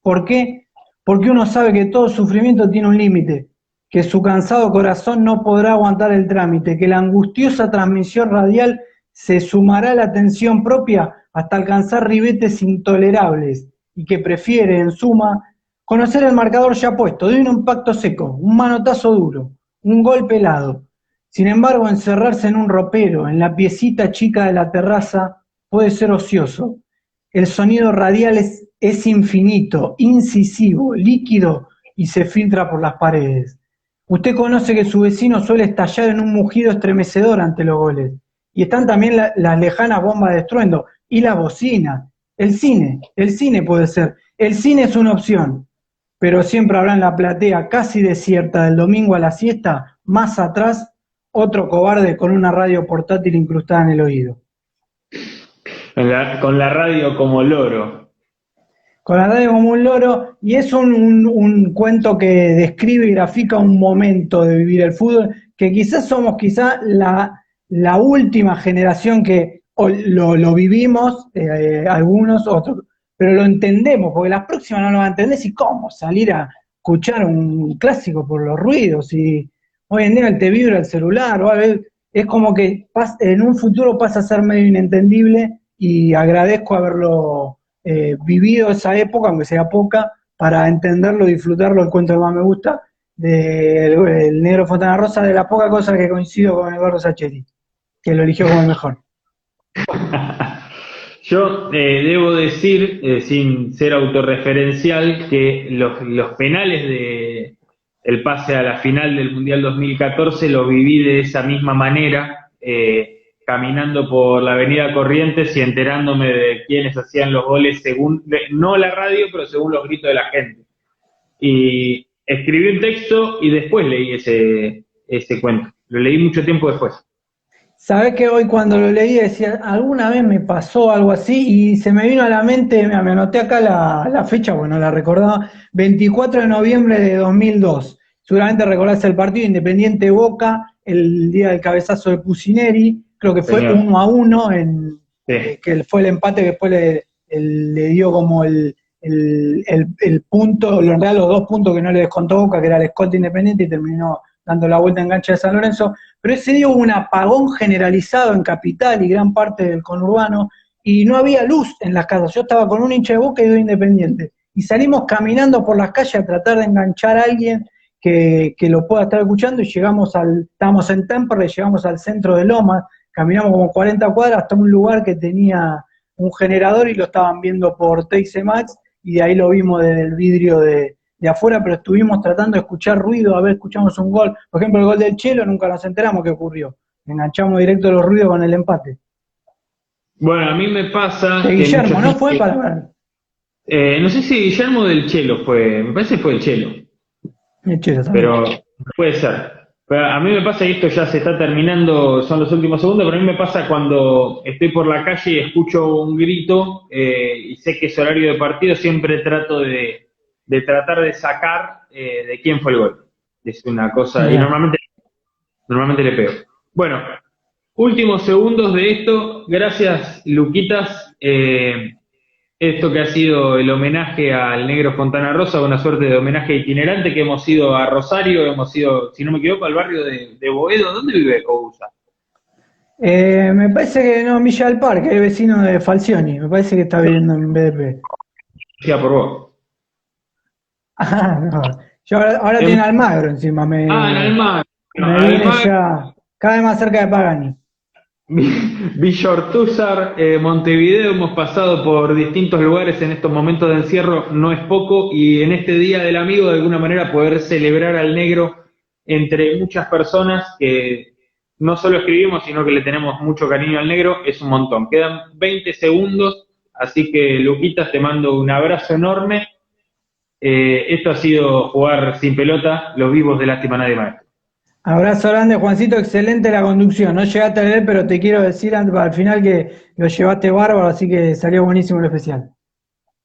¿Por qué? Porque uno sabe que todo sufrimiento tiene un límite, que su cansado corazón no podrá aguantar el trámite, que la angustiosa transmisión radial se sumará a la tensión propia hasta alcanzar ribetes intolerables, y que prefiere, en suma, conocer el marcador ya puesto, de un impacto seco, un manotazo duro, un golpe helado. Sin embargo, encerrarse en un ropero, en la piecita chica de la terraza, puede ser ocioso. El sonido radial es infinito, incisivo, líquido y se filtra por las paredes. Usted conoce que su vecino suele estallar en un mugido estremecedor ante los goles. Y están también las lejanas bombas de estruendo y la bocina. El cine puede ser. El cine es una opción, pero siempre habrá en la platea casi desierta del domingo a la siesta, más atrás, otro cobarde con una radio portátil incrustada en el oído. Con la radio como loro. Con la radio como un loro, y es un cuento que describe y grafica un momento de vivir el fútbol, que quizás somos la última generación que lo vivimos, algunos, otros, pero lo entendemos, porque las próximas no lo van a entender. ¿Y cómo salir a escuchar un clásico por los ruidos? Y hoy en día te vibra el celular, o algo, es como que en un futuro pasa a ser medio inentendible, y agradezco haberlo vivido esa época, aunque sea poca, para entenderlo, disfrutarlo. El cuento que más me gusta del Negro Fontana Rosa, de la poca cosa que coincido con Eduardo Sacheri, que lo eligió como el mejor. Yo debo decir, sin ser autorreferencial, que los penales de el pase a la final del Mundial 2014 lo viví de esa misma manera, caminando por la avenida Corrientes y enterándome de quiénes hacían los goles según, no la radio, pero según los gritos de la gente. Y escribí un texto y después leí ese cuento. Lo leí mucho tiempo después. Sabés que hoy cuando lo leí decía, alguna vez me pasó algo así, y se me vino a la mente, me anoté acá la fecha, bueno, la recordaba, 24 de noviembre de 2002. Seguramente recordás el partido Independiente Boca, el día del cabezazo de Pusineri, creo que fue 1-1, que fue el empate que después le dio como el punto, en realidad los 2 puntos que no le descontó Boca, que era el escolta Independiente, y terminó dando la vuelta en cancha de San Lorenzo. Pero ese día hubo un apagón generalizado en Capital y gran parte del conurbano, y no había luz en las casas. Yo estaba con un hincha de Boca y 2 Independiente, y salimos caminando por las calles a tratar de enganchar a alguien que lo pueda estar escuchando, y estábamos en Temperley, llegamos al centro de Lomas, caminamos como 40 cuadras hasta un lugar que tenía un generador y lo estaban viendo por Teise Max, y de ahí lo vimos desde el vidrio de afuera, pero estuvimos tratando de escuchar ruido, a ver, escuchamos un gol. Por ejemplo, el gol del Chelo, nunca nos enteramos qué ocurrió. Enganchamos directo los ruidos con el empate. Bueno, a mí me pasa... De Guillermo, ¿no fue para ver? No sé si Guillermo del Chelo fue, me parece que fue el Chelo. El Chelo también. Pero puede ser. Pero a mí me pasa, y esto ya se está terminando, son los últimos segundos, pero a mí me pasa cuando estoy por la calle y escucho un grito y sé que es horario de partido, siempre trato de tratar de sacar de quién fue el gol. Es una cosa, y normalmente le pego. Bueno, últimos segundos de esto. Gracias, Luquitas. Esto que ha sido el homenaje al Negro Fontana Rosa, una suerte de homenaje itinerante, que hemos ido a Rosario, hemos ido, si no me equivoco, al barrio de Boedo. ¿Dónde vive Cousa? Me parece que no, Villa del Parque, es vecino de Falcioni. Me parece que está viviendo en BDP. Ya por vos. Ah, no. Yo ahora tiene Almagro encima. En Almagro. Me vine ya cada vez más cerca de Pagani. Villa Ortúzar, Montevideo, hemos pasado por distintos lugares en estos momentos de encierro, no es poco, y en este Día del Amigo, de alguna manera, poder celebrar al negro entre muchas personas que no solo escribimos, sino que le tenemos mucho cariño al negro, es un montón. Quedan 20 segundos, así que, Luquitas, te mando un abrazo enorme. Esto ha sido Jugar Sin Pelota, los vivos de Lástima Nadie Maestro. Abrazo grande, Juancito, excelente la conducción. No llegaste a leer, pero te quiero decir al final que lo llevaste bárbaro, así que salió buenísimo el especial.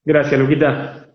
Gracias, Luquita.